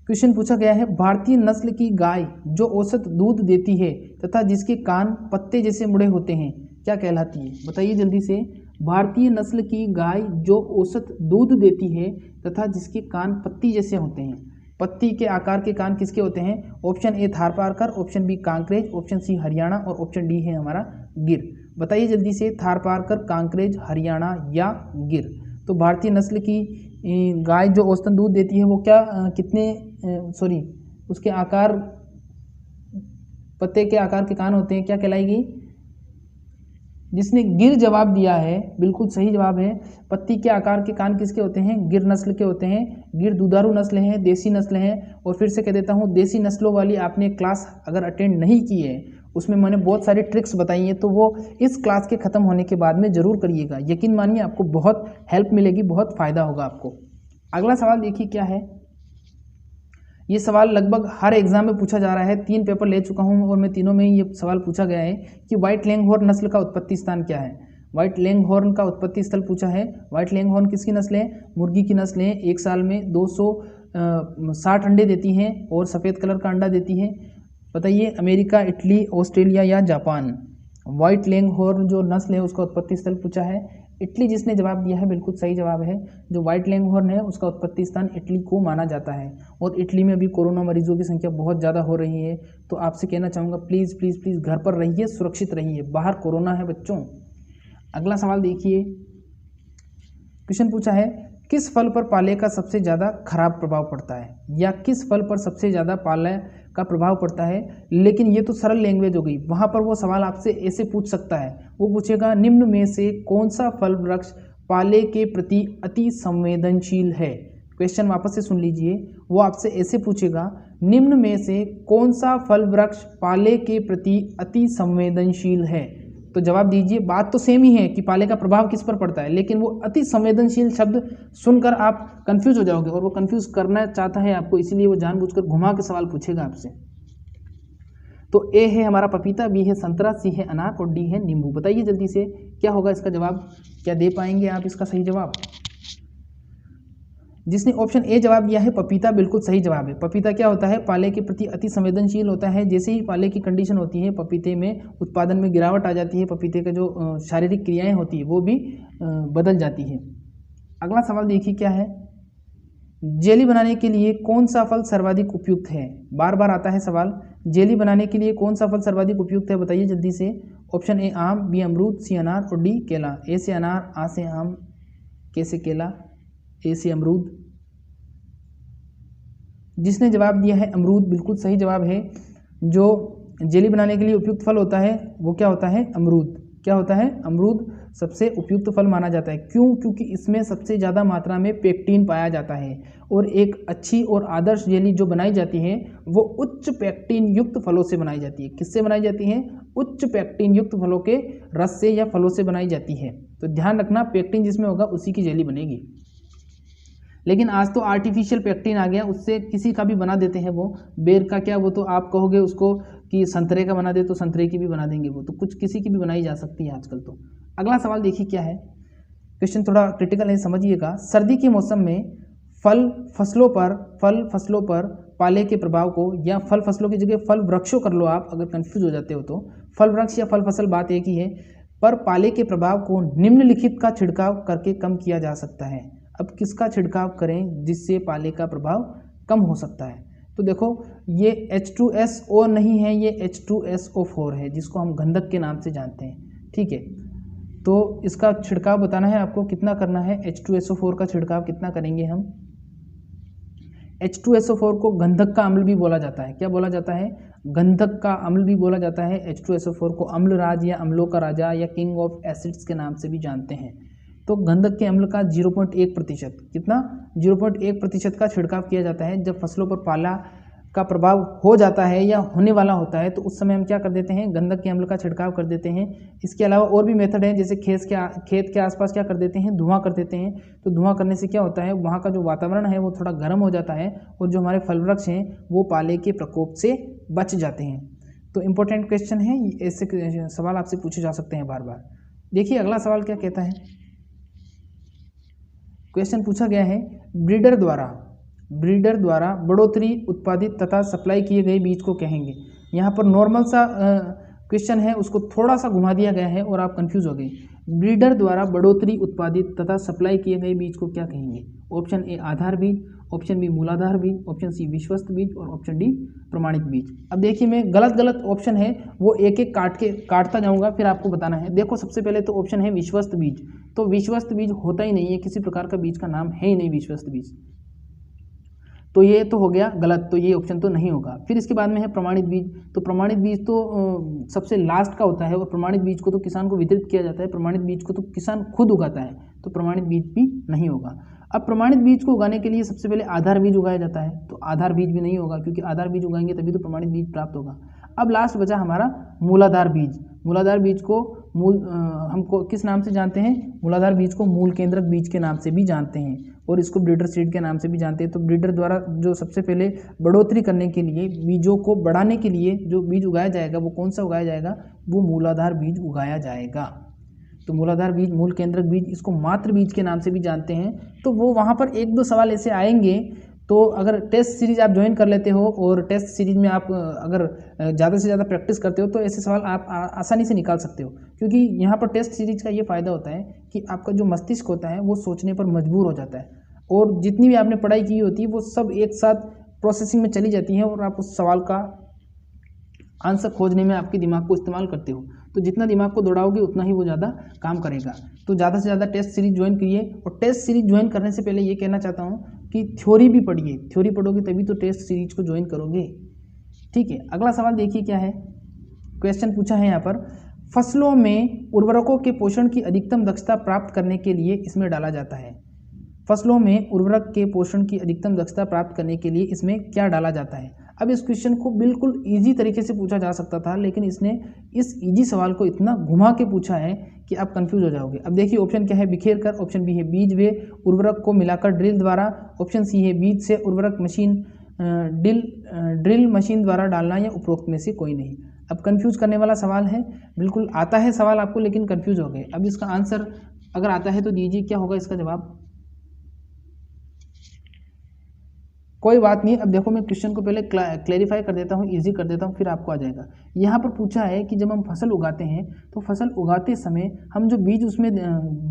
क्वेश्चन पूछा गया है भारतीय नस्ल की गाय जो औसत दूध देती है तथा जिसके कान पत्ते जैसे मुड़े होते हैं क्या कहलाती है? बताइए जल्दी से। भारतीय नस्ल की गाय जो औसत दूध देती है तथा जिसके कान पत्ती जैसे होते हैं पत्ती के आकार के कान किसके होते हैं? Option A Tharparkar, option B Kankrej, option C Haryana और ऑप्शन डी है हमारा गिर। बताइए जल्दी से, थारपारकर, कांकरेज, हरियाणा या गिर। तो भारतीय नस्ल की गाय जो औसतन दूध देती है वो क्या उसके आकार, पत्ते के आकार के कान होते हैं, क्या कहलाएगी? जिसने गिर जवाब दिया है बिल्कुल सही जवाब है। पत्ती के आकार के कान किसके होते हैं? गिर नस्ल के होते हैं। गिर दुधारू नस्ल है, देसी नस्ल है। और फिर से कह देता हूँ, देसी नस्लों वाली आपने क्लास अगर अटेंड नहीं की है, उसमें मैंने बहुत सारी ट्रिक्स बताई हैं, तो वो इस क्लास के ख़त्म होने के बाद में ज़रूर करिएगा। यकीन मानिए आपको बहुत हेल्प मिलेगी, बहुत फ़ायदा होगा आपको। अगला सवाल देखिए क्या है। ये सवाल लगभग हर एग्जाम में पूछा जा रहा है। 3 पेपर ले चुका हूँ और मैं तीनों में ही ये सवाल पूछा गया है कि व्हाइट लेंगहॉर्न नस्ल का उत्पत्ति स्थान क्या है। व्हाइट लेंगहॉर्न का उत्पत्ति स्थल पूछा है। व्हाइट लेंगहॉर्न किसकी नस्ल है? मुर्गी की नस्ल है। एक साल में 260 अंडे देती हैं और सफ़ेद कलर का अंडा देती है। बताइए, अमेरिका, इटली, ऑस्ट्रेलिया या जापान? व्हाइट लेंगहॉर्न जो नस्ल है उसका उत्पत्ति स्थल पूछा है। इटली जिसने जवाब दिया है बिल्कुल सही जवाब है। जो व्हाइट लेंगहॉर्न है उसका उत्पत्ति स्थान इटली को माना जाता है। और इटली में अभी कोरोना मरीजों की संख्या बहुत ज़्यादा हो रही है, तो आपसे कहना चाहूँगा प्लीज़ प्लीज़ प्लीज़ घर पर रहिए, सुरक्षित रहिए, बाहर कोरोना है बच्चों। अगला सवाल देखिए, क्वेश्चन पूछा है, किस फल पर पाले का सबसे ज़्यादा खराब प्रभाव पड़ता है, या किस फल पर सबसे ज़्यादा पाले का प्रभाव पड़ता है। लेकिन ये तो सरल लैंग्वेज हो गई, वहाँ पर वो सवाल आपसे ऐसे पूछ सकता है, वो पूछेगा निम्न में से कौन सा फल वृक्ष पाले के प्रति अति संवेदनशील है। क्वेश्चन वापस से सुन लीजिए, वो आपसे ऐसे पूछेगा, निम्न में से कौन सा फल वृक्ष पाले के प्रति अति संवेदनशील है। तो जवाब दीजिए। बात तो सेम ही है कि पाले का प्रभाव किस पर पड़ता है, लेकिन वो अति संवेदनशील शब्द सुनकर आप कंफ्यूज हो जाओगे, और वो कंफ्यूज करना चाहता है आपको, इसीलिए वो जानबूझकर घुमा के सवाल पूछेगा आपसे। तो ए है हमारा पपीता, बी है संतरा, सी है अनार और डी है नींबू। बताइए जल्दी से क्या होगा इसका जवाब, क्या दे पाएंगे आप इसका सही जवाब? जिसने ऑप्शन ए जवाब दिया है पपीता, बिल्कुल सही जवाब है। पपीता क्या होता है? पाले के प्रति अति संवेदनशील होता है। जैसे ही पाले की कंडीशन होती है, पपीते में उत्पादन में गिरावट आ जाती है, पपीते का जो शारीरिक क्रियाएं होती है वो भी बदल जाती है। अगला सवाल देखिए क्या है, जेली बनाने के लिए कौन सा फल सर्वाधिक उपयुक्त है। बार बार आता है सवाल, जेली बनाने के लिए कौन सा फल सर्वाधिक उपयुक्त है, बताइए जल्दी से। ऑप्शन ए आम, बी अमरूद, सी अनार और डी केला। ए से अनार, आ से आम, के से केला, ए से अमरूद। जिसने जवाब दिया है अमरूद, बिल्कुल सही जवाब है। जो जेली बनाने के लिए उपयुक्त फल होता है वो क्या होता है? अमरूद। क्या होता है? अमरूद सबसे उपयुक्त फल माना जाता है। क्यों? क्योंकि इसमें सबसे ज़्यादा मात्रा में पेक्टिन पाया जाता है, और एक अच्छी और आदर्श जेली जो बनाई जाती है वो उच्च पेक्टिन युक्त फलों से बनाई जाती है। किससे बनाई जाती है? उच्च पेक्टिन युक्त फलों के रस से या फलों से बनाई जाती है। तो ध्यान रखना, पेक्टिन जिसमें होगा उसी की जेली बनेगी। लेकिन आज तो आर्टिफिशियल पेक्टिन आ गया, उससे किसी का भी बना देते हैं। वो बेर का क्या, वो तो आप कहोगे उसको कि संतरे का बना दे तो संतरे की भी बना देंगे, वो तो कुछ किसी की भी बनाई जा सकती है आजकल तो। अगला सवाल देखिए क्या है, क्वेश्चन थोड़ा क्रिटिकल है, समझिएगा। सर्दी के मौसम में फल फसलों पर पाले के प्रभाव को, या फल फसलों की जगह फल वृक्षों कर लो आप अगर कंफ्यूज हो जाते हो तो। फल वृक्ष या फल फसल बात एक ही है, पर पाले के प्रभाव को निम्नलिखित का छिड़काव करके कम किया जा सकता है। अब किसका छिड़काव करें जिससे पाले का प्रभाव कम हो सकता है? तो देखो, ये H2SO नहीं है, ये H2SO4 है, जिसको हम गंधक के नाम से जानते हैं। ठीक है, तो इसका छिड़काव बताना है आपको, कितना करना है। H2SO4 का छिड़काव कितना करेंगे हम। H2SO4 को गंधक का अम्ल भी बोला जाता है। क्या बोला जाता है? गंधक का अम्ल भी बोला जाता है। H2SO4 को अम्ल राज या अम्लों का राजा या किंग ऑफ एसिड्स के नाम से भी जानते हैं। तो गंधक के अम्ल का 0.1%, कितना? 0.1% का छिड़काव किया जाता है। जब फसलों पर पाला का प्रभाव हो जाता है या होने वाला होता है, तो उस समय हम क्या कर देते हैं? गंधक के अम्ल का छिड़काव कर देते हैं। इसके अलावा और भी मेथड है, जैसे खेत के आसपास क्या कर देते हैं? धुआं कर देते हैं। तो धुआं करने से क्या होता है? वहाँ का जो वातावरण है वो थोड़ा गर्म हो जाता है, और जो हमारे फल वृक्ष हैं वो पाले के प्रकोप से बच जाते हैं। तो इम्पोर्टेंट क्वेश्चन है, ऐसे सवाल आपसे पूछे जा सकते हैं बार बार। देखिए अगला सवाल क्या कहता है, क्वेश्चन पूछा गया है, ब्रीडर द्वारा बढ़ोतरी उत्पादित तथा सप्लाई किए गए बीज को कहेंगे। यहाँ पर नॉर्मल सा क्वेश्चन है, उसको थोड़ा सा घुमा दिया गया है और आप कंफ्यूज हो गए। ब्रीडर द्वारा बढ़ोतरी उत्पादित तथा सप्लाई किए गए बीज को क्या कहेंगे? ऑप्शन ए आधार बीज, ऑप्शन बी मूलाधार बीज, ऑप्शन सी विश्वस्त बीज और ऑप्शन डी प्रमाणित बीज। अब देखिए मैं गलत ऑप्शन है वो एक एक काटता जाऊंगा, फिर आपको बताना है। देखो सबसे पहले तो ऑप्शन है विश्वस्त बीज, तो विश्वस्त बीज होता ही नहीं है, किसी प्रकार का बीज का नाम है ही नहीं विश्वस्त बीज, तो ये तो हो गया गलत, तो ये ऑप्शन तो नहीं होगा। फिर इसके बाद में है प्रमाणित बीज, तो प्रमाणित बीज तो सबसे लास्ट का होता है और प्रमाणित बीज को तो किसान को वितरित किया जाता है, प्रमाणित बीज को तो किसान खुद उगाता है, तो प्रमाणित बीज भी नहीं होगा। अब प्रमाणित बीज को उगाने के लिए सबसे पहले आधार बीज उगाया जाता है, तो आधार बीज भी नहीं होगा, क्योंकि आधार बीज उगाएंगे तभी तो प्रमाणित बीज प्राप्त होगा। अब लास्ट बचा हमारा मूलाधार बीज। मूलाधार बीज को हमको किस नाम से जानते हैं? मूलाधार बीज को मूल केंद्रक बीज के नाम से भी जानते हैं और इसको ब्रीडर सीड के नाम से भी जानते हैं। तो ब्रीडर द्वारा जो सबसे पहले बढ़ोतरी करने के लिए, बीजों को बढ़ाने के लिए जो बीज उगाया जाएगा वो कौन सा उगाया जाएगा? वो मूलाधार बीज उगाया जाएगा। तो मूलाधार बीज, मूल केंद्रक बीज, इसको मातृ बीज के नाम से भी जानते हैं। तो वो वहाँ पर एक दो सवाल ऐसे आएंगे, तो अगर टेस्ट सीरीज आप ज्वाइन कर लेते हो और टेस्ट सीरीज में आप अगर ज़्यादा से ज़्यादा प्रैक्टिस करते हो तो ऐसे सवाल आप आसानी से निकाल सकते हो, क्योंकि यहाँ पर टेस्ट सीरीज का ये फ़ायदा होता है कि आपका जो मस्तिष्क होता है वो सोचने पर मजबूर हो जाता है और जितनी भी आपने पढ़ाई की होती है वो सब एक साथ प्रोसेसिंग में चली जाती है और आप उस सवाल का आंसर खोजने में आपके दिमाग को इस्तेमाल करते हो। तो जितना दिमाग को दौड़ाओगे उतना ही वो ज़्यादा काम करेगा। तो ज़्यादा से ज़्यादा टेस्ट सीरीज ज्वाइन करिए। और टेस्ट सीरीज ज्वाइन करने से पहले ये कहना चाहता हूँ कि थ्योरी भी पढ़िए, थ्योरी पढ़ोगे तभी तो टेस्ट सीरीज को ज्वाइन करोगे। ठीक है, अगला सवाल देखिए क्या है। क्वेश्चन पूछा है यहाँ पर, फसलों में उर्वरकों के पोषण की अधिकतम दक्षता प्राप्त करने के लिए इसमें डाला जाता है। फसलों में उर्वरक के पोषण की अधिकतम दक्षता प्राप्त करने के लिए इसमें क्या डाला जाता है? अब इस क्वेश्चन को बिल्कुल इजी तरीके से पूछा जा सकता था, लेकिन इसने इस इजी सवाल को इतना घुमा के पूछा है कि आप कंफ्यूज हो जाओगे। अब देखिए ऑप्शन क्या है? बिखेर कर, ऑप्शन बी है बीज वे उर्वरक को मिलाकर ड्रिल द्वारा, ऑप्शन सी है बीज से उर्वरक मशीन ड्रिल मशीन द्वारा डालना, या उपरोक्त में से कोई नहीं। अब कंफ्यूज करने वाला सवाल है, बिल्कुल आता है सवाल आपको लेकिन कंफ्यूज हो गए। अब इसका आंसर अगर आता है तो दीजिए, क्या होगा इसका जवाब? कोई बात नहीं। अब देखो मैं क्वेश्चन को पहले क्लैरिफाई कर देता हूँ, इजी कर देता हूँ, फिर आपको आ जाएगा। यहाँ पर पूछा है कि जब हम फसल उगाते हैं तो फसल उगाते समय हम जो बीज उसमें,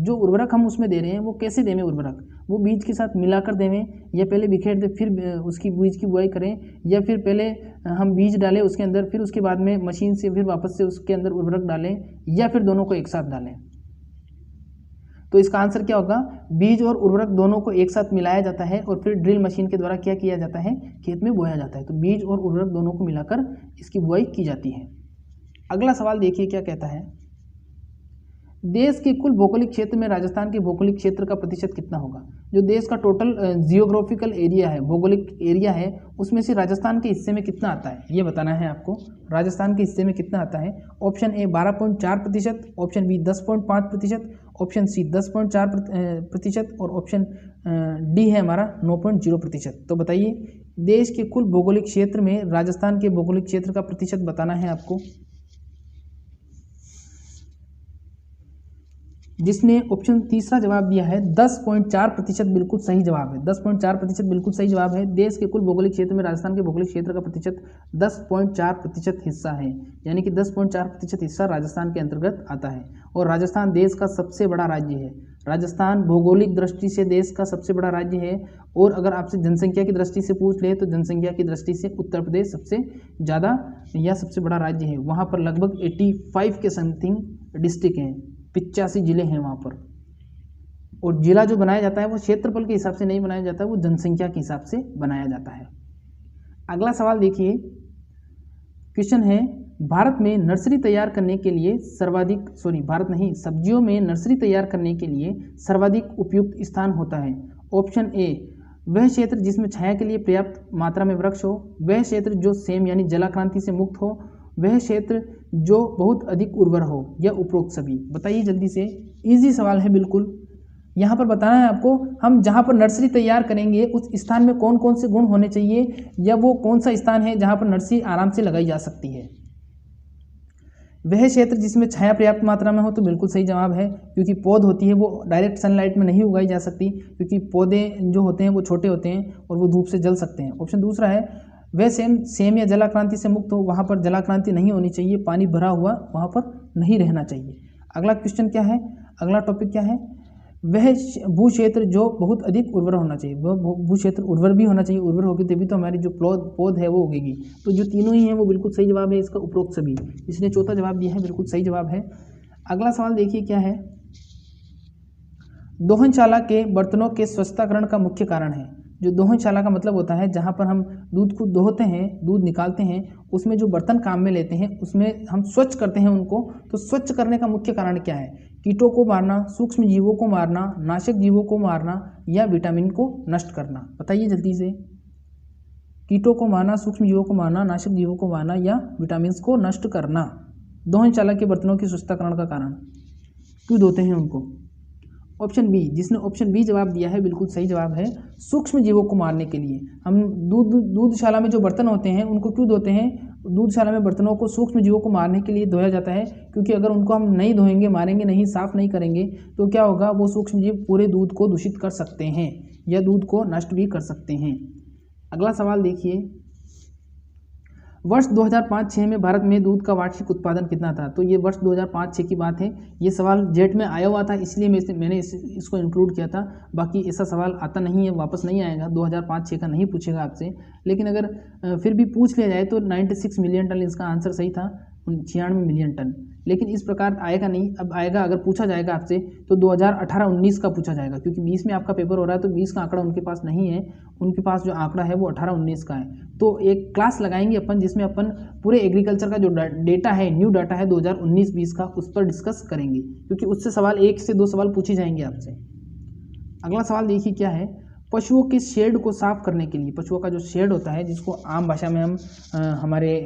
जो उर्वरक हम उसमें दे रहे हैं वो कैसे देवें? उर्वरक वो बीज के साथ मिलाकर देवें, या पहले बिखेर दे फिर उसकी बीज की बुआई करें, या फिर पहले हम बीज डालें उसके अंदर फिर उसके बाद में मशीन से फिर वापस से उसके अंदर उर्वरक डालें, या फिर दोनों को एक साथ डालें? तो इसका आंसर क्या होगा? बीज और उर्वरक दोनों को एक साथ मिलाया जाता है और फिर ड्रिल मशीन के द्वारा क्या किया जाता है? खेत में बोया जाता है। तो बीज और उर्वरक दोनों को मिलाकर इसकी बुआई की जाती है। अगला सवाल देखिए क्या कहता है। देश के कुल भौगोलिक क्षेत्र में राजस्थान के भौगोलिक क्षेत्र का प्रतिशत कितना होगा? जो देश का टोटल जियोग्राफिकल एरिया है, भौगोलिक एरिया है, उसमें से राजस्थान के हिस्से में कितना आता है ये बताना है आपको। राजस्थान के हिस्से में कितना आता है? Option A 12.4%, option B 10.5%, option C 10.4% और ऑप्शन डी है हमारा 9.0%। तो बताइए, देश के कुल भौगोलिक क्षेत्र में राजस्थान के भौगोलिक क्षेत्र का प्रतिशत बताना है आपको। जिसने ऑप्शन तीसरा जवाब दिया है 10.4% बिल्कुल सही जवाब है। 10.4% बिल्कुल सही जवाब है। देश के कुल भौगोलिक क्षेत्र में राजस्थान के भौगोलिक क्षेत्र का प्रतिशत 10.4% हिस्सा है, यानी कि 10.4% हिस्सा राजस्थान के अंतर्गत आता है। और राजस्थान देश का सबसे बड़ा राज्य है। राजस्थान भौगोलिक दृष्टि से देश का सबसे बड़ा राज्य है। और अगर आपसे जनसंख्या की दृष्टि से पूछ ले तो जनसंख्या की दृष्टि से उत्तर प्रदेश सबसे ज़्यादा या सबसे बड़ा राज्य है। वहाँ पर लगभग 85 के समथिंग डिस्ट्रिक्ट हैं, 85 जिले हैं वहाँ पर। और जिला जो बनाया जाता है वो क्षेत्रफल के हिसाब से नहीं बनाया जाता है, वो जनसंख्या के हिसाब से बनाया जाता है। अगला सवाल देखिए, क्वेश्चन है, भारत में नर्सरी तैयार करने के लिए सब्जियों में नर्सरी तैयार करने के लिए सर्वाधिक उपयुक्त स्थान होता है। ऑप्शन ए वह क्षेत्र जिसमें छाया के लिए पर्याप्त मात्रा में वृक्ष हो, वह क्षेत्र जो सेम यानी जलाक्रांति से मुक्त हो, वह क्षेत्र जो बहुत अधिक उर्वर हो, या उपरोक्त सभी। बताइए जल्दी से, इजी सवाल है बिल्कुल। यहाँ पर बताना है आपको, हम जहाँ पर नर्सरी तैयार करेंगे उस स्थान में कौन कौन से गुण होने चाहिए, या वो कौन सा स्थान है जहाँ पर नर्सरी आराम से लगाई जा सकती है। वह क्षेत्र जिसमें छाया पर्याप्त मात्रा में हो, तो बिल्कुल सही जवाब है, क्योंकि पौध होती है वो डायरेक्ट सनलाइट में नहीं उगाई जा सकती, क्योंकि पौधे जो होते हैं वो छोटे होते हैं और वो धूप से जल सकते हैं। ऑप्शन दूसरा है, वह सेम या जलाक्रांति से मुक्त हो, वहाँ पर जलाक्रांति नहीं होनी चाहिए, पानी भरा हुआ वहाँ पर नहीं रहना चाहिए। अगला क्वेश्चन क्या है, अगला टॉपिक क्या है, वह भू क्षेत्र जो बहुत अधिक उर्वर होना चाहिए, वह भू क्षेत्र उर्वर भी होना चाहिए, उर्वर होगी तभी तो हमारी जो पौध है वो उगेगी। तो जो तीनों ही हैं वो बिल्कुल सही जवाब है इसका, उपरोक्त सभी। इसने चौथा जवाब दिया है, बिल्कुल सही जवाब है। अगला सवाल देखिए क्या है, दोहनशाला के बर्तनों के स्वच्छताकरण का मुख्य कारण है। जो दोहनशाला का मतलब होता है जहाँ पर हम दूध को दोहते हैं, दूध निकालते हैं, उसमें जो बर्तन काम में लेते हैं उसमें हम स्वच्छ करते हैं उनको। तो स्वच्छ करने का मुख्य कारण क्या है? कीटों को मारना, सूक्ष्म जीवों को मारना, नाशक जीवों को मारना या विटामिन को नष्ट करना? बताइए जल्दी से। कीटों को मारना, सूक्ष्म जीवों को मारना, नाशक जीवों को मारना या विटामिन को नष्ट करना। दोहनशाला के बर्तनों की स्वच्छताकरण का कारण, क्यों धोते हैं उनको? ऑप्शन बी, जिसने ऑप्शन बी जवाब दिया है बिल्कुल सही जवाब है, सूक्ष्म जीवों को मारने के लिए। हम दूधशाला में जो बर्तन होते हैं उनको क्यों धोते हैं? दूधशाला में बर्तनों को सूक्ष्म जीवों को मारने के लिए धोया जाता है, क्योंकि अगर उनको हम नहीं धोएंगे, मारेंगे नहीं, साफ नहीं करेंगे तो क्या होगा, वो सूक्ष्म जीव पूरे दूध को दूषित कर सकते हैं या दूध को नष्ट भी कर सकते हैं। अगला सवाल देखिए, वर्ष 2005-06 में भारत में दूध का वार्षिक उत्पादन कितना था? तो ये वर्ष 2005-06 की बात है। ये सवाल जेट में आया हुआ था, इसलिए मैंने इसको इंक्लूड किया था। बाकी ऐसा सवाल आता नहीं है, वापस नहीं आएगा, 2005-06 का नहीं पूछेगा आपसे। लेकिन अगर फिर भी पूछ लिया जाए तो 96 मिलियन टन इसका आंसर सही था, 96 मिलियन टन। लेकिन इस प्रकार आएगा नहीं, अब आएगा, अगर पूछा जाएगा आपसे तो 2018-19 का पूछा जाएगा, क्योंकि 20 में आपका पेपर हो रहा है तो 20 का आंकड़ा उनके पास नहीं है। उनके पास जो आंकड़ा है वो 18-19 का है। तो एक क्लास लगाएंगे अपन जिसमें अपन पूरे एग्रीकल्चर का जो डेटा है, न्यू डाटा है 2019-20 का, उस पर डिस्कस करेंगे, क्योंकि उससे सवाल 1 से 2 सवाल पूछे जाएंगे आपसे। अगला सवाल देखिए क्या है, पशुओं के शेड को साफ करने के लिए, पशुओं का जो शेड होता है जिसको आम भाषा में हम हमारे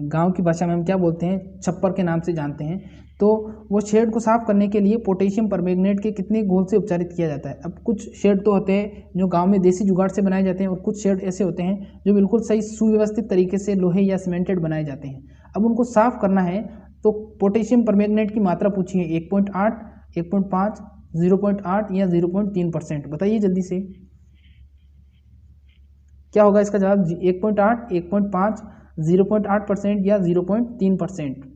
गांव की भाषा में हम क्या बोलते हैं, छप्पर के नाम से जानते हैं, तो वो शेड को साफ करने के लिए पोटेशियम परमैंगनेट के कितने घोल से उपचारित किया जाता है? अब कुछ शेड तो होते हैं जो गांव में देसी जुगाड़ से बनाए जाते हैं, और कुछ शेड ऐसे होते हैं जो बिल्कुल सही सुव्यवस्थित तरीके से लोहे या सीमेंटेड बनाए जाते हैं। अब उनको साफ करना है तो पोटेशियम परमैंगनेट की मात्रा पूछिए, 1.8, 1.5, 0.8 या 0.3%। बताइए जल्दी से क्या होगा इसका जवाब? 1.8, 1.5, 0.8% या 0.3%।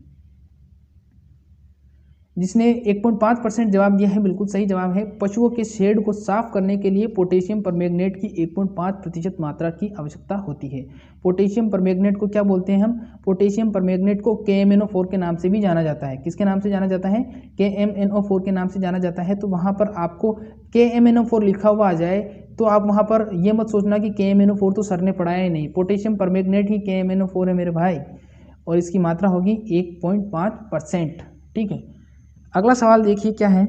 जिसने 1.5% जवाब दिया है बिल्कुल सही जवाब है। पशुओं के शेड को साफ करने के लिए पोटेशियम परमैंगनेट की 1.5% मात्रा की आवश्यकता होती है। पोटेशियम परमैंगनेट को क्या बोलते हैं हम? पोटेशियम परमैंगनेट को KMnO4 के नाम से भी जाना जाता है। किसके नाम से जाना जाता है? KMnO4 के नाम से जाना जाता है। तो वहाँ पर आपको KMnO4 लिखा हुआ आ जाए तो आप वहाँ पर ये मत सोचना कि KMnO4 तो सर ने पढ़ाया ही नहीं, पोटेशियम परमैंगनेट ही KMnO4 है मेरे भाई, और इसकी मात्रा होगी 1.5%। ठीक है, अगला सवाल देखिए क्या है,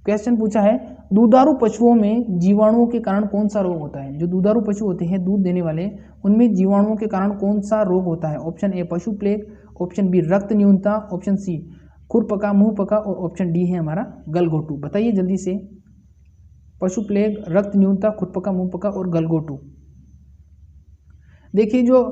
क्वेश्चन पूछा है, दुधारू पशुओं में जीवाणुओं के कारण कौन सा रोग होता है? जो दुधारू पशु होते हैं, दूध देने वाले, उनमें जीवाणुओं के कारण कौन सा रोग होता है? ऑप्शन ए पशु प्लेग, ऑप्शन बी रक्त न्यूनता, ऑप्शन सी खुरपका मुंहपका, और ऑप्शन डी है हमारा गलघोटू। बताइए जल्दी से, पशु प्लेग, रक्त न्यूनता, खुरपका मुंहपका और गलघोटू। देखिए जो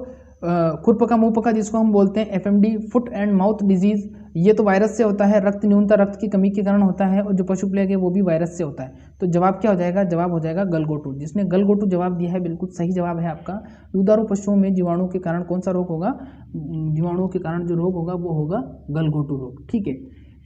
खुरपका मुंहपका जिसको हम बोलते हैं FMD, foot and mouth disease, ये तो वायरस से होता है। रक्त न्यूनता रक्त की कमी के कारण होता है, और जो पशु प्लेग है वो भी वायरस से होता है। तो जवाब क्या हो जाएगा? जवाब हो जाएगा गलघोटू। जिसने गलघोटू जवाब दिया है बिल्कुल सही जवाब है आपका। दुधारू पशुओं में जीवाणु के कारण कौन सा रोग होगा? जीवाणुओं के कारण जो रोग होगा वो होगा गलघोटू रोग। ठीक है,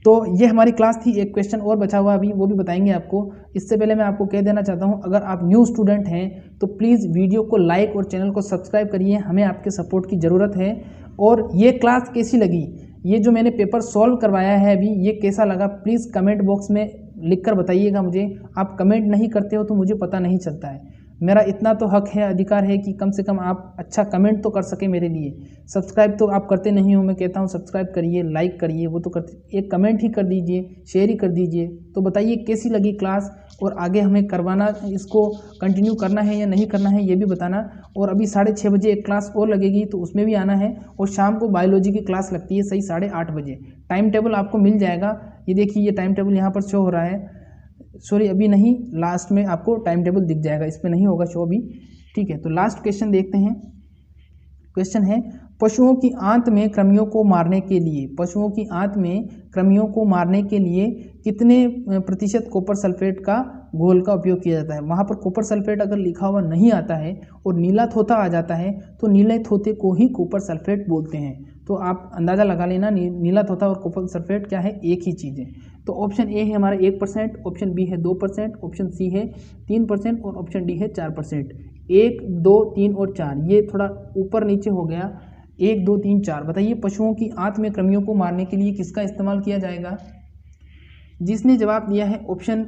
तो ये हमारी क्लास थी। एक क्वेश्चन और बचा हुआ अभी, वो भी बताएंगे आपको। इससे पहले मैं आपको कह देना चाहता हूँ, अगर आप न्यू स्टूडेंट हैं तो प्लीज़ वीडियो को लाइक और चैनल को सब्सक्राइब करिए, हमें आपके सपोर्ट की ज़रूरत है। और ये क्लास कैसी लगी, ये जो मैंने पेपर सॉल्व करवाया है अभी, ये कैसा लगा, प्लीज़ कमेंट बॉक्स में लिखकर बताइएगा मुझे। आप कमेंट नहीं करते हो तो मुझे पता नहीं चलता है। मेरा इतना तो हक है, अधिकार है कि कम से कम आप अच्छा कमेंट तो कर सके मेरे लिए। सब्सक्राइब तो आप करते नहीं हो, मैं कहता हूँ सब्सक्राइब करिए, लाइक करिए, वो तो करते, एक कमेंट ही कर दीजिए, शेयर ही कर दीजिए। तो बताइए कैसी लगी क्लास, और आगे हमें करवाना, इसको कंटिन्यू करना है या नहीं करना है ये भी बताना। और अभी 6:30 बजे एक क्लास और लगेगी तो उसमें भी आना है, और शाम को बायोलॉजी की क्लास लगती है सही 8:30 बजे। टाइम टेबल आपको मिल जाएगा, ये देखिए ये टाइम टेबल यहाँ पर शो हो रहा है, सॉरी अभी नहीं, लास्ट में आपको टाइम टेबल दिख जाएगा, इसमें नहीं होगा शो अभी। ठीक है, तो लास्ट क्वेश्चन देखते हैं। क्वेश्चन है, पशुओं की आंत में कृमियों को मारने के लिए, पशुओं की आंत में कृमियों को मारने के लिए कितने प्रतिशत कॉपर सल्फेट का घोल का उपयोग किया जाता है? वहाँ पर कॉपर सल्फेट अगर लिखा हुआ नहीं आता है और नीला थोथा आ जाता है तो नीले थोथे को ही कॉपर सल्फेट बोलते हैं। तो आप अंदाज़ा लगा लेना, नीला तोता और कॉपर सल्फेट क्या है, एक ही चीज़ है। तो ऑप्शन ए है हमारा 1%, ऑप्शन बी है 2%, ऑप्शन सी है 3% और ऑप्शन डी है 4%। 1, 2, 3 और 4, ये थोड़ा ऊपर नीचे हो गया। 1, 2, 3, 4, बताइए पशुओं की आंत में कृमियों को मारने के लिए किसका इस्तेमाल किया जाएगा? जिसने जवाब दिया है ऑप्शन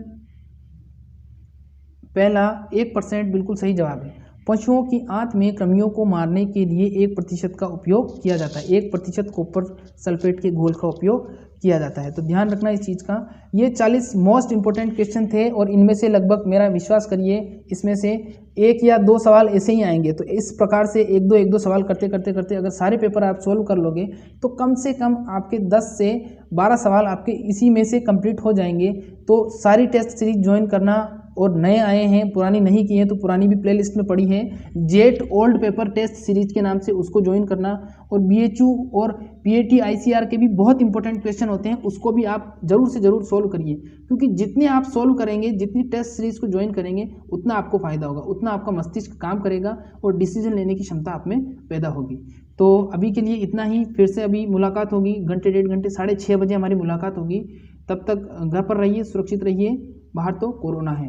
पहला 1%, बिल्कुल सही जवाब है। पशुओं की आंत में कृमियों को मारने के लिए 1% का उपयोग किया जाता है। 1% कॉपर सल्फेट के घोल का उपयोग किया जाता है। तो ध्यान रखना इस चीज़ का। ये 40 मोस्ट इंपॉर्टेंट क्वेश्चन थे और इनमें से लगभग, मेरा विश्वास करिए, इसमें से 1 या 2 सवाल ऐसे ही आएंगे। तो इस प्रकार से 1-2 सवाल करते करते करते अगर सारे पेपर आप सोल्व कर लोगे तो कम से कम आपके 10 से 12 सवाल आपके इसी में से कंप्लीट हो जाएंगे। तो सारी टेस्ट सीरीज ज्वाइन करना, और नए आए हैं पुरानी नहीं की है तो पुरानी भी प्लेलिस्ट में पड़ी है, JET old paper test series के नाम से, उसको ज्वाइन करना। और BHU और PAT ICR के भी बहुत इंपॉर्टेंट क्वेश्चन होते हैं, उसको भी आप जरूर से जरूर सोल्व करिए, क्योंकि जितने आप सोल्व करेंगे, जितनी टेस्ट सीरीज को ज्वाइन करेंगे, उतना आपको फायदा होगा, उतना आपका मस्तिष्क काम करेगा और डिसीजन लेने की क्षमता आप में पैदा होगी। तो अभी के लिए इतना ही। फिर से अभी मुलाकात होगी घंटे 1.5 घंटे 6:30 बजे हमारी मुलाकात होगी। तब तक घर पर रहिए, सुरक्षित रहिए, बाहर तो कोरोना है।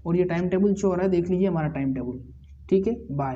और ये टाइम टेबल शो हो रहा है, देख लीजिए हमारा टाइम टेबल। ठीक है, बाय।